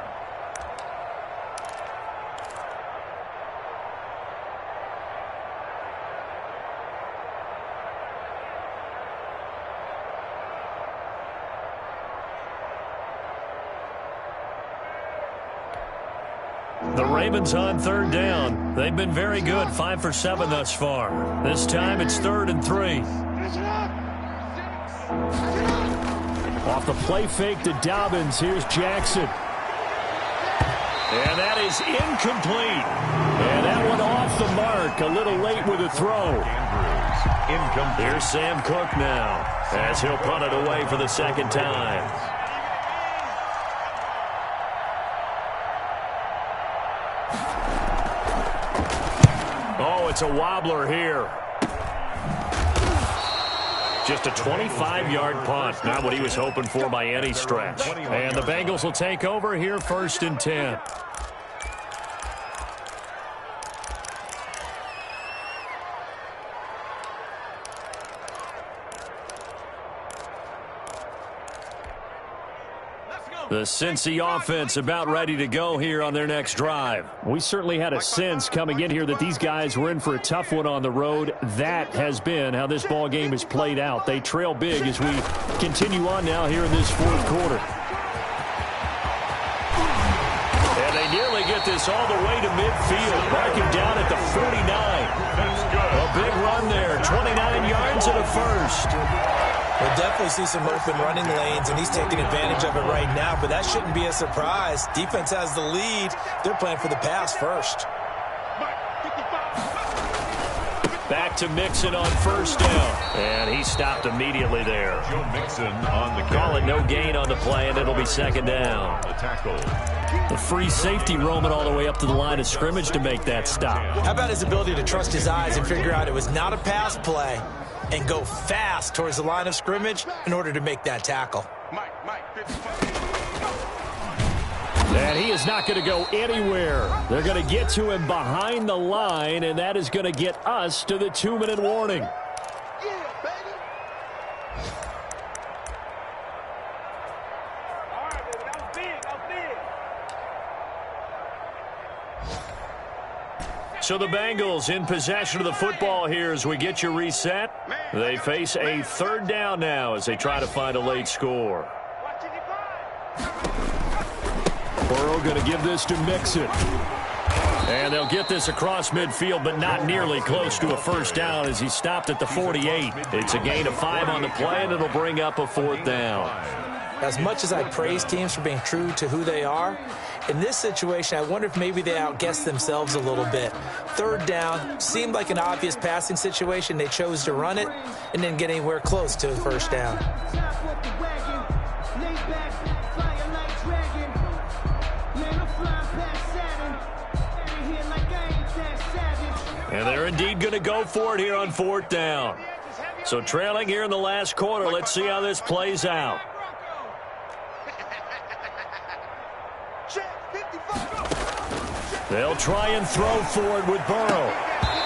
The Ravens on 3rd down. They've been very good, 5 for 7 thus far. This time it's 3rd and 3. Off the play fake to Dobbins, here's Jackson. And that is incomplete. And that one off the mark, a little late with a throw. Here's Sam Cook now, as he'll punt it away for the 2nd time. Oh, it's a wobbler here. Just a 25-yard punt. Not what he was hoping for by any stretch. And the Bengals will take over here 1st and 10. The Cincy offense about ready to go here on their next drive. We certainly had a sense coming in here that these guys were in for a tough one on the road. That has been how this ball game has played out. They trail big as we continue on now here in this 4th quarter. And they nearly get this all the way to midfield. Marking down at the 49. A big run there. 29 yards and a first. We'll definitely see some open running lanes, and he's taking advantage of it right now, but that shouldn't be a surprise. Defense has the lead. They're playing for the pass first. Back to Mixon on first down. And he stopped immediately there. Joe Mixon on the Call it no gain on the play, and it'll be second down. The tackle. The free safety roaming all the way up to the line of scrimmage to make that stop. How about his ability to trust his eyes and figure out it was not a pass play and go fast towards the line of scrimmage in order to make that tackle? And he is not going to go anywhere. They're going to get to him behind the line, and that is going to get us to the 2-minute warning. So the Bengals in possession of the football here as we get you reset. They face a third down now as they try to find a late score. Burrow going to give this to Mixon. And they'll get this across midfield, but not nearly close to a first down as he stopped at the 48. It's a gain of 5 on the play, and it'll bring up a fourth down. As much as I praise teams for being true to who they are, in this situation, I wonder if maybe they outguessed themselves a little bit. Third down seemed like an obvious passing situation. They chose to run it and didn't get anywhere close to a first down. And they're indeed going to go for it here on fourth down. So trailing here in the last quarter, let's see how this plays out. They'll try and throw for it with Burrow.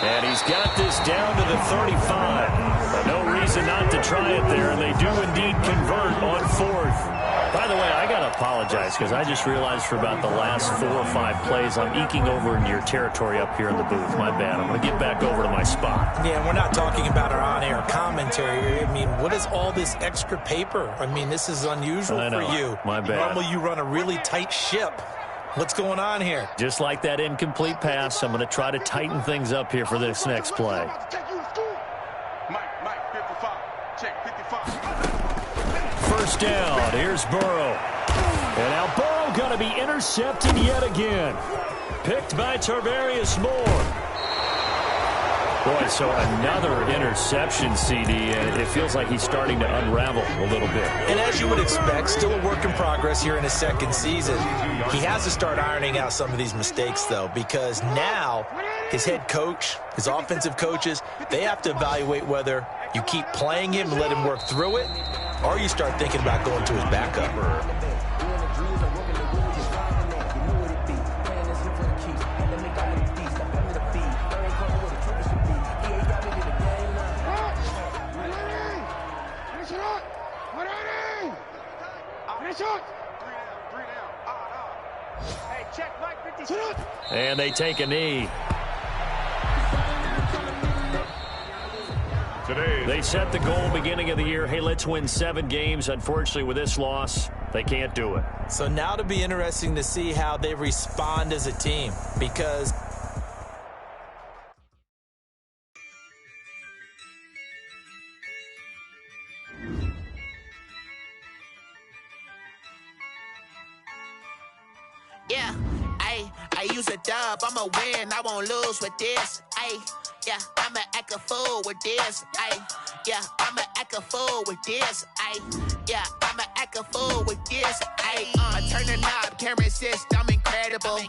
And he's got this down to the 35. But no reason not to try it there, and they do indeed convert on fourth. By the way, I got to apologize because I just realized for about the last 4 or 5 plays, I'm eking over into your territory up here in the booth. My bad. I'm going to get back over to my spot. Yeah, we're not talking about our on-air commentary. I mean, what is all this extra paper? I mean, this is unusual for you. My bad. Normally you run a really tight ship. What's going on here? Just like that incomplete pass, I'm going to try to tighten things up here for this next play. First down, here's Burrow. And now Burrow going to be intercepted yet again. Picked by Tarvarius Moore. Boy, so another interception, CD, and it feels like he's starting to unravel a little bit. And as you would expect, still a work in progress here in his second season. He has to start ironing out some of these mistakes, though, because now his head coach, his offensive coaches, they have to evaluate whether you keep playing him and let him work through it, or you start thinking about going to his backup. And they take a knee. They set the goal beginning of the year. Hey, let's win 7 games. Unfortunately, with this loss, they can't do it. So now it'll be interesting to see how they respond as a team, because yeah, I use a dub, I'ma win, I won't lose with this, yeah, I'ma act a fool with this, yeah, I'ma act a fool with this, yeah, I'ma act a fool with this, I turn the knob, can't resist, I'm incredible,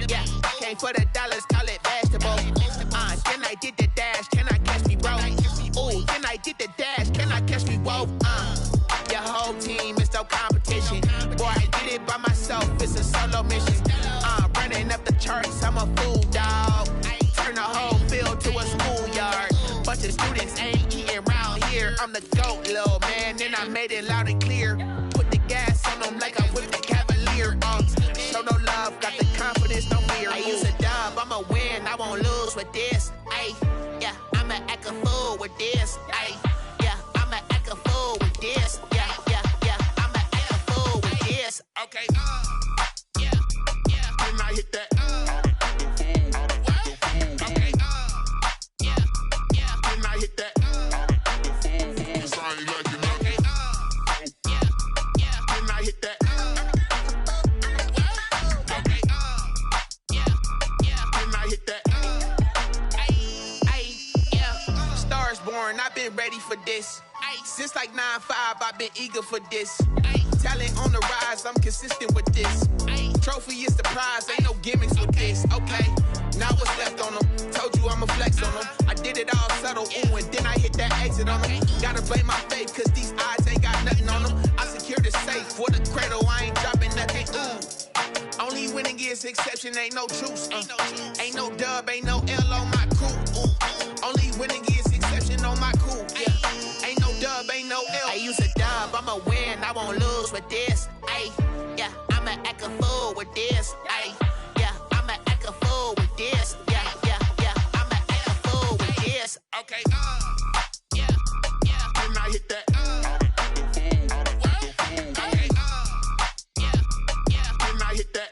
yeah, came for the dollars, call it vegetable, then I did the dash, can I catch me, bro, ooh, then I did the dash, can I catch me, whoa, your whole team is no competition, boy, I did it by myself, it's a solo mission, running up the charts, I'm a fool, dog. Turn the whole field to a schoolyard. Bunch of students ain't eating round here. I'm the GOAT, little man, and I made it loud and clear. Put the gas on them like I'm with the Cavalier. Show no love, got the confidence, no fear. I use a dub, I'ma win, I won't lose with this. Yeah, I'ma act a fool with this. Yeah, I'ma act a fool with this. Yeah, I'ma act a fool with this. Okay, when I hit that, okay, when I hit that, firstborn, I've been ready for this. Since like 9-5, I've been eager for this. Talent on the rise, I'm consistent with this. Trophy is the prize, ain't no gimmicks with this. Okay, now what's left on them? Told you I'ma flex on them. I did it all subtle, ooh, and then I hit that exit on them. Gotta blame my faith, cause these eyes ain't got nothing on them. I secured the safe for the cradle, I ain't dropping nothing, ooh. Only winning is exception, ain't no truce. Ain't no dub, ain't no L on my crew. Ooh. Only winning is exception on my crew. Yeah. Ain't no dub, ain't no L. I use a dub, I'ma win, I won't lose with this. Ay, yeah, I'ma act a fool with this. Ay, yeah, I'ma act a fool with this. Yeah, yeah, yeah, I'ma act a fool with this. Okay, yeah, yeah. Then I hit that. Okay, yeah, yeah. Then I hit that.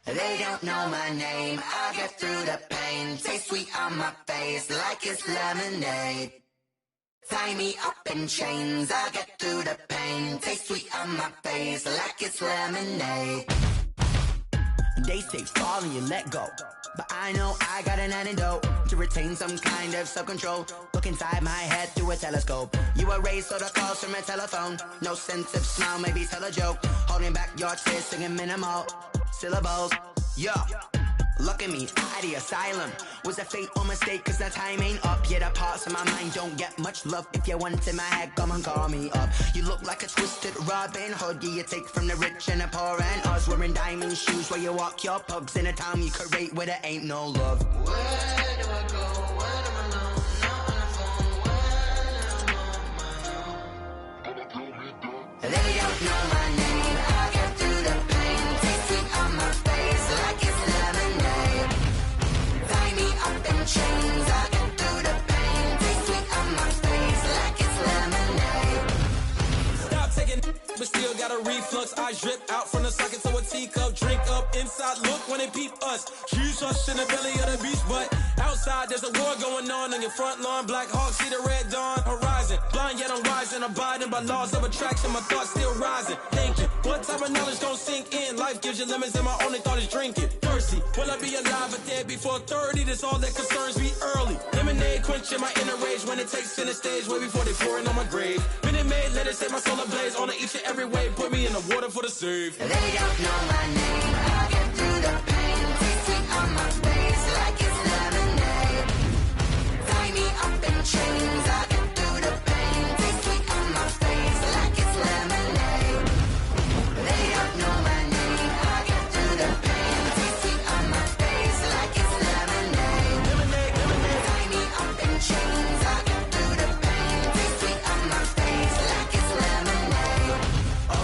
They don't know my name, I get through the pain. Taste sweet on my face like it's lemonade. Tie me up in chains, I get through the pain. Taste sweet on my face like it's lemonade. They say fall and you let go, but I know I got an antidote to retain some kind of self-control. Look inside my head through a telescope. You erase all the calls from a telephone. No sense of smile, maybe tell a joke. Holding back your tears, singing minimal syllables. Yo, look at me, out the asylum. Was a fate or mistake, cause the time ain't up. Yet the parts of my mind don't get much love. If you want in my head, come and call me up. You look like a twisted Robin Hood. Yeah, you take from the rich and the poor and us. Wearing diamond shoes where you walk your pugs in a town you create where there ain't no love. Where do I go? When I'm alone? Not on the phone. When I'm on my own. They don't know my name. I get through the pain. Taste sweet on my face like it's lemonade. Tie me up in chains. I get through the pain. Taste sweet on my face like it's lemonade. Stop taking, but still got a reflux. I drip out from the socket to a teacup. Drink up inside, look when it peep us. Choose us in the belly of the beast, but outside there's a war going on your front lawn. Black Hawk, see the red dawn horizon. Blind yet I'm rising, abiding by laws of attraction. My thoughts still rising, thinking what type of knowledge gon' sink in? Life gives you lemons and my only thought is drinking. Thirsty, will I be alive or dead before 30? That's all that concerns me early. Lemonade quenching my inner rage when it takes center stage way before they pouring on my grave. Minute Maid, let it set my soul ablaze on each and every way. Put me in the water for the save. They don't know my name. I get through the pain. Taste sweet on my face like it's lemonade. Tie me up in chains. I get through the pain. Taste sweet on my face like it's lemonade. They don't know my name. I get through the pain. Taste sweet on my face like it's lemonade. Tie me up in chains. I get through the pain. Taste sweet on my face like it's lemonade. Oh.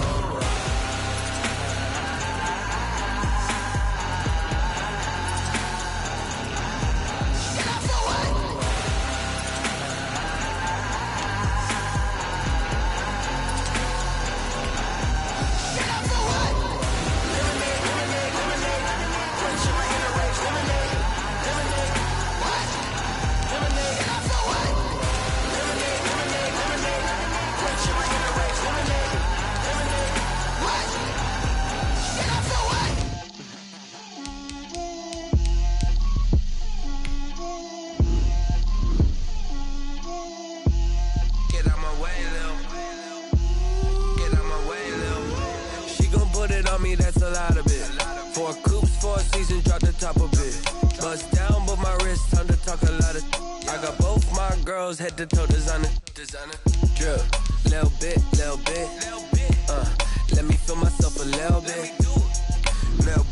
That's a lot of it. 4 coops, 4 seasons, drop the top of it. Bust down, but my wrist, time to talk a lot of. I got both my girls head to toe designer. Drip, little bit. Let me feel myself a little bit. Little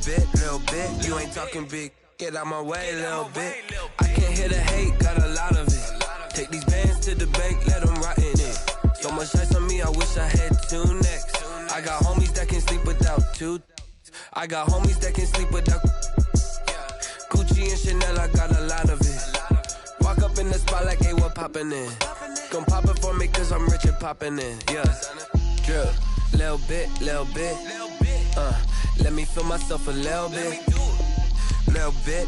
bit. You ain't talking big. Get out my way, little bit. I can't hear the hate, got a lot of it. Take these bands to the bank, let them rot in it. So much ice on me, I wish I had 2 necks. I got homies that can sleep without 2. I got homies that can sleep without. popping in. Gon' pop it for me cause I'm rich and popping in. Yeah. Drip. Little bit. Let me feel myself a little bit. Little bit.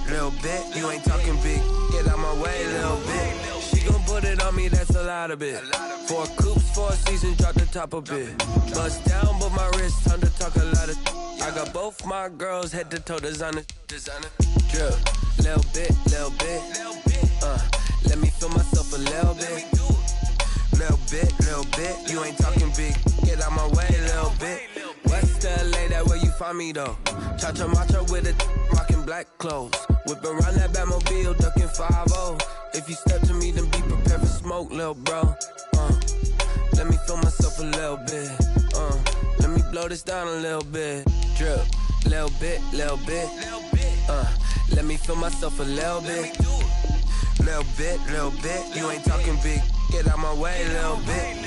You ain't talking big. Get out my way, little bit. She gon' put it on me, that's a lot of it. 4 coops, 4 seasons, drop the top a bit. Bust down, but my wrist, time to talk a lot of. I got both my girls head to toe designer. Drip. Little bit. Let me feel myself a little bit. Little bit. You ain't talking big. Get out my way, little bit. West LA, that where you find me though. Cha-cha matcha with a rockin' black clothes. Whip around that Batmobile, ducking 5-0. If you step to me, then be prepared for smoke, little bro. Let me feel myself a little bit. Let me blow this down a little bit. Drip, little bit. Let me feel myself a little bit. Little bit. You ain't talking big. Get out my way, little bit.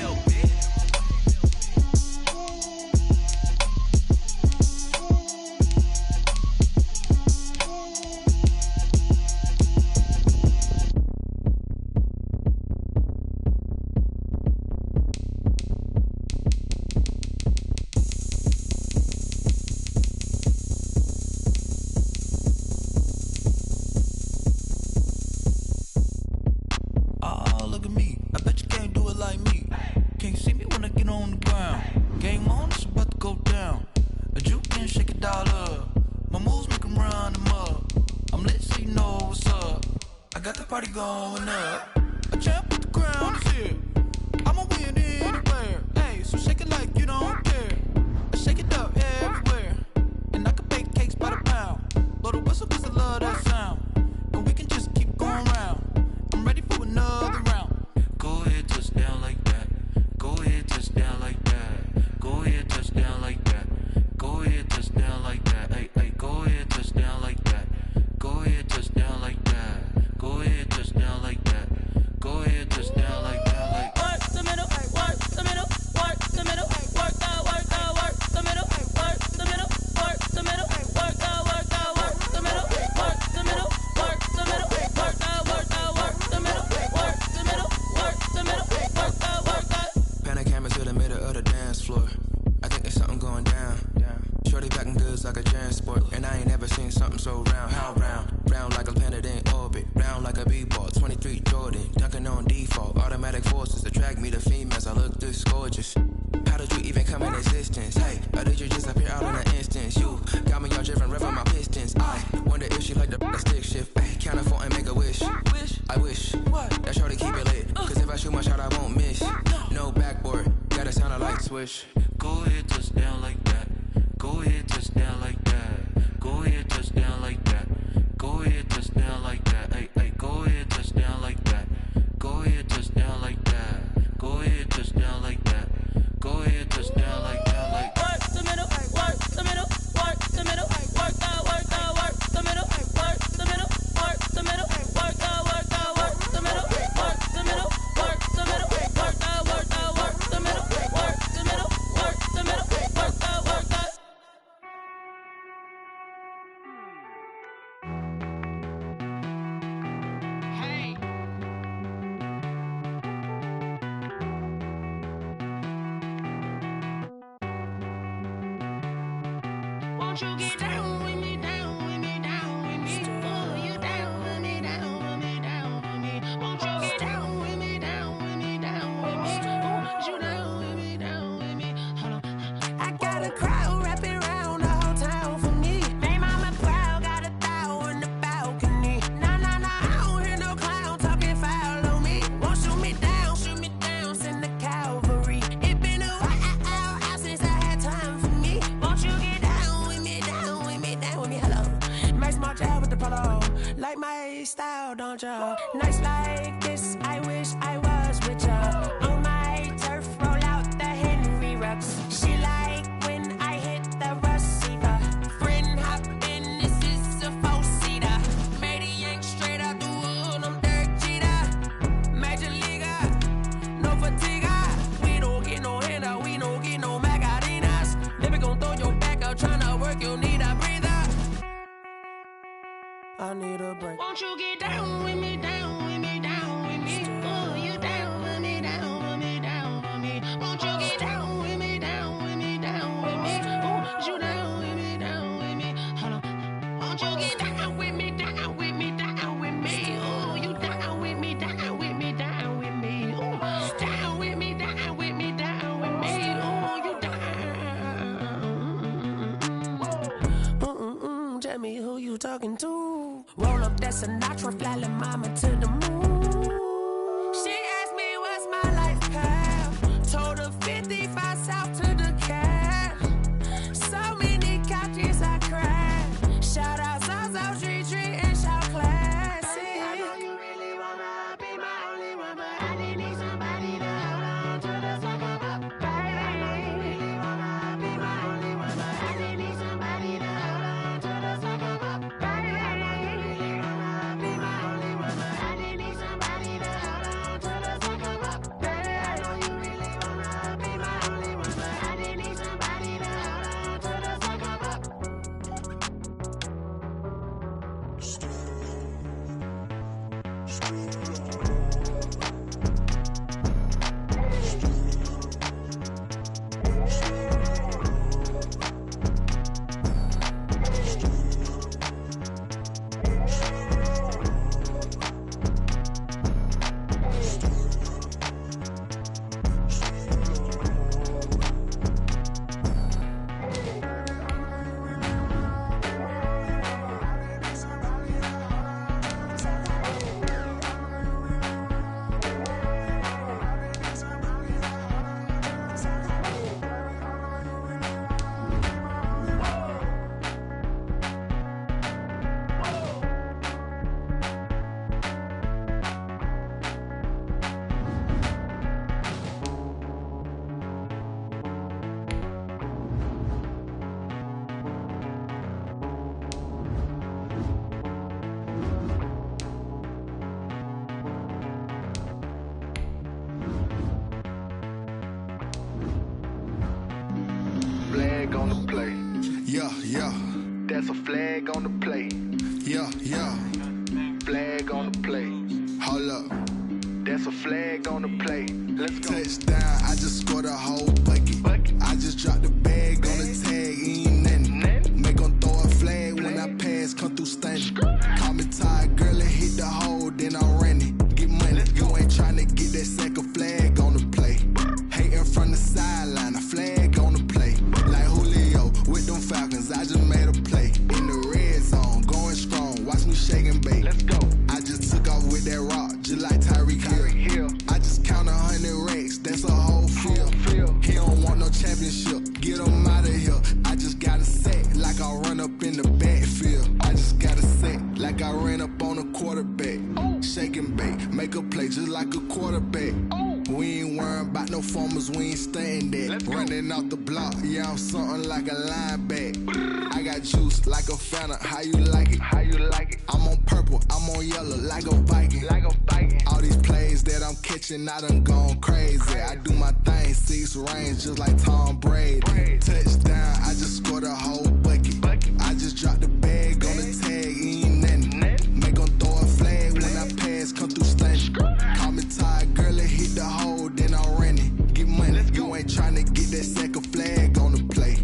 Going up, a champ with the crown is here. I'ma win anywhere. Hey, so shake it like you don't care. Shake it up everywhere. And I can bake cakes by the pound. Blow the whistle cause I love that sound. And we can just keep going round. I'm ready for another round. Go ahead, touch down like that. Go ahead, touch down like that. Go ahead, touch down like that. Go ahead, touch down like that. Hey, go ahead, touch down like that. Go ahead, touch down like that. Go ahead, touch down like that. Go ahead, touch down like that. Like work the middle, work the middle, work the middle, work the middle, work the middle, work the middle, work the middle, work the middle, work the middle, work the middle, work the middle, work the middle, work the. Pan a camera to the middle of the dance floor. I think there's something going down. Shorty packing goods like a transport, and I ain't never seen something so round. How round? Round like a planet in orbit, round like a b-ball. 23 Jordan, dunking on default. Automatic forces attract me to females. I look this gorgeous. How did you even come in existence? Hey, or did you just appear out in an instance? You got me all driven, revving my pistons. I wonder if she like the stick shift. Hey, count a 4 and make a wish. I wish that shorty keep it lit. Cause if I shoot my shot, I won't miss. No backboard, gotta sound a light switch. Go ahead, touch down like that. Go ahead, touch down like that. Go ahead, touch down like that. Go ahead, touch down like that. Hey, go ahead, touch down like that. Go ahead, touch down like that. Go ahead, touch down like that. Go ahead, touch down like that. Like work the middle, work the middle, work the middle, work the middle, work the middle, work the middle, work the middle, work the middle, work the middle, work the middle, work the middle, work the middle, work the middle, work the. Won't you get down with me, down with me, down with me? Oh, you down with me, down with me, down with me. Won't you get down with me, down with me, down with me? Oh, you down with me, down with me? Hold on. I got a crowd wrapping around the whole town for me. Hey, mama crowd got a thou in the balcony. Nah, I don't hear no clown talking foul on me. Won't shoot me down, send the cavalry. It been a while since I had time for me. Won't you get down with me, down with me, down with me? Hello. Nice small job with the polo. Like my style, don't ya? Nice like this, I wish I was with ya. On my turf, roll out the Henry Rux. She like when I hit the receiver. Friend hop in, this is a four-seater. Made a yank straight out the wood, I'm Derek Jeter. Major leaguer, no fatigue. We don't get no handout, we don't get no Macarinas. Never gon' throw your back out, tryna work, you need a breather. I need a break. Won't you get down with me, down with me, down with me? Oh, you Roll up that Sinatra, fly little mama to the moon. She asked me what's my life path. Told her 55 south to the cab. So many couches I cried. Shout out Zazo, Tree, and shout classic. I know you really wanna be my only one, but I didn't need somebody to hold on to the sucker up, baby. I know you really wanna be my only one, but I didn't need somebody to hold on to the sucker up, baby. I know you really wanna be my only one, but I didn't need somebody to hold on to the sucker up, baby. I know you really wanna be my only one, but I didn't need somebody to hold on to the sucker up. Flag on the play. Yeah, yeah. That's a flag on the play. Yeah, yeah. Flag on the play. Hold up. That's a flag on the play. Let's go. Touchdown, I just scored a whole bucket. I just dropped the bag on the tag, ain't nothing. Make 'em throw a flag when I pass, come through stunning. Call me tired, girl, and hit the hole, then I'm running. Get money, you ain't tryna get that second flag on the play. Hating from the sideline, a flag on the play. Like Julio with them Falcons, I just made a play. In the red zone, going strong, watch me shake and bake. Let's go. I just took off with that rock, just like Tyreek Hill. I just count 100 racks, that's a whole field. He don't want no championship, get him out of here. I just got a set, like I run up in the backfield. I just got a set, like I ran up on a quarterback. Shake and bake, make a play just like a quarterback. We ain't worrying about no formers, we ain't staying there. Running off the block, yeah, I'm something like a lineback. I got juice like a Fanta, how you like it? How you like it? I'm on purple, I'm on yellow, like a Viking. Like a Viking. All these plays that I'm catching, I done gone crazy. I do my thing, 6 range, just like Tom Brady. Touchdown, I just scored a whole bucket. I just dropped the bag on the tag, ain't nothing. Make 'em throw a flag when I pass, come through stunning. Call me tired, girl, and hit the hole, then I'm running. Get money, you ain't tryna get that second flag on the play.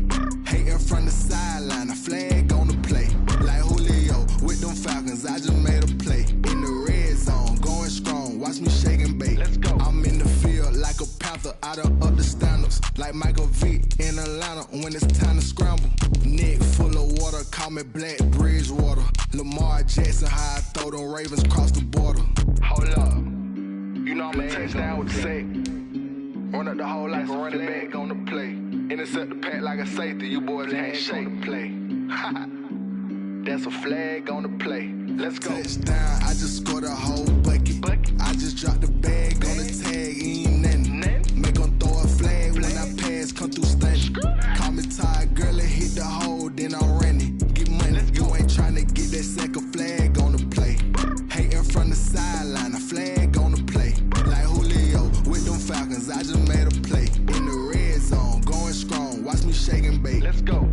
Hating from the sideline, a flag on the play. Like Julio with them Falcons, I just made a play. In the red zone, going strong, watch me shake and bake. Let's go. I'm in the field like a Panther, I done up the standards. Like Michael Vick in Atlanta when it's time to scramble. Neck full of water, call me Black Bridgewater. Lamar Jackson, how I throw them Ravens cross the border. Hold up. You know I'm a touchdown with the sack. Run up the whole like a running back on the play. Intercept the pack like a safety. You boys ain't shake the play. That's a flag on the play. Let's go. Touchdown, I just scored a whole bucket. I just dropped the bag on the tag, ain't nothing. Make 'em throw a flag when I pass, come through stunning. Call me tired, girl, and hit the hole, then I'm running. Get money, you ain't tryna get that second flag on the play. Hating from the sideline, a flag on the play. Like Julio with them Falcons, I just made a play. In the red zone, going strong, watch me shake and bake. Let's go.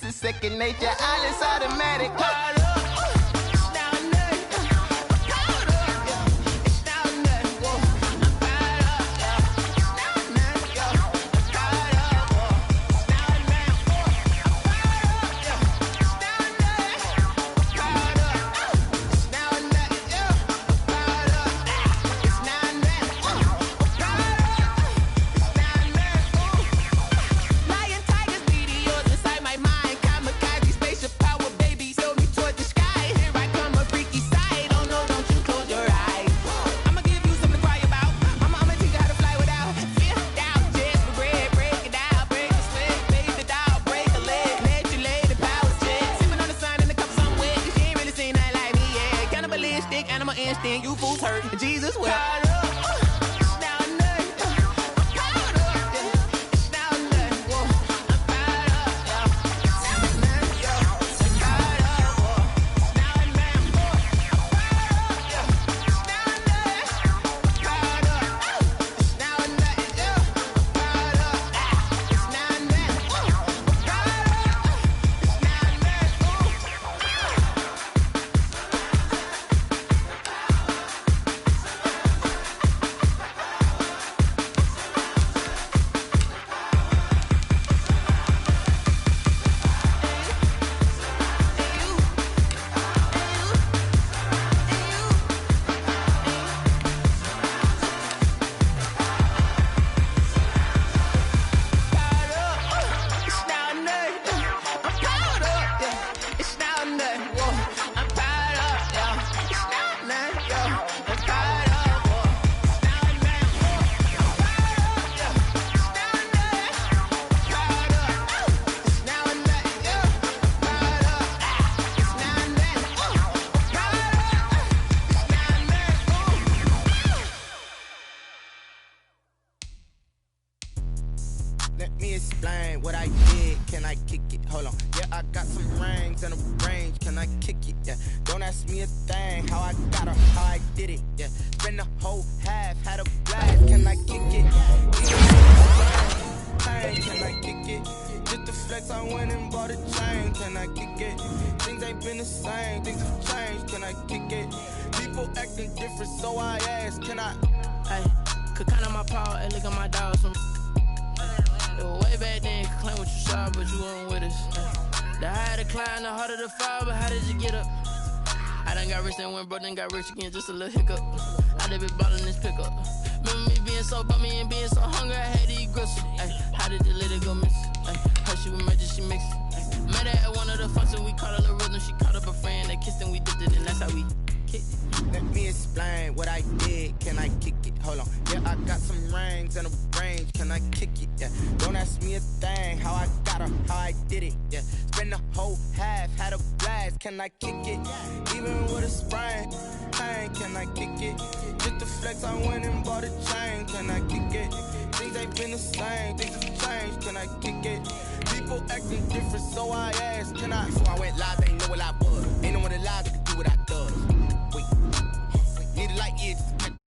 is second nature. All is automatic. You fools hurt. Jesus will. Let me explain what I did. Can I kick it? Hold on. Yeah, I got some rings and a range. Can I kick it? Yeah. Don't ask me a thing. How I got her, how I did it. Yeah. Spend the whole half, had a blast. Can I kick it? Hey, can I kick it? Just the flex, I went and bought a chain. Can I kick it? Things ain't been the same. Things have changed. Can I kick it? People acting different, so I ask. Can I? Hey, could count on my power and look at my dogs. Way back then, you could claim what you saw, but you weren't with us. The higher the climb, the harder the fall, but how did you get up? I done got rich and went broke, then got rich again, just a little hiccup. I done been ballin' this pickup. Remember me being so bummy and being so hungry, I had to eat gristle. Ay, how did the lady go miss? How she was magic, she mixed it. Met her at one of the functions, we caught a little rhythm, she caught up a friend, they kissed and we dipped it, and that's how we kicked it. Let me explain what I did. Can I kick it? Hold on. Yeah, I got some rings and a range. Can I kick it? Yeah. Don't ask me a thing. How I got her, how I did it. Yeah. Spend the whole half, had a blast. Can I kick it? Even with a sprain. Hey, can I kick it? Just the flex, I went and bought a chain. Can I kick it? Things ain't been the same. Things have changed. Can I kick it? People acting different, so I asked. Can I? Before I went live, they ain't know what I was. Ain't no one alive that could do what I does. Wait. Need a light edge.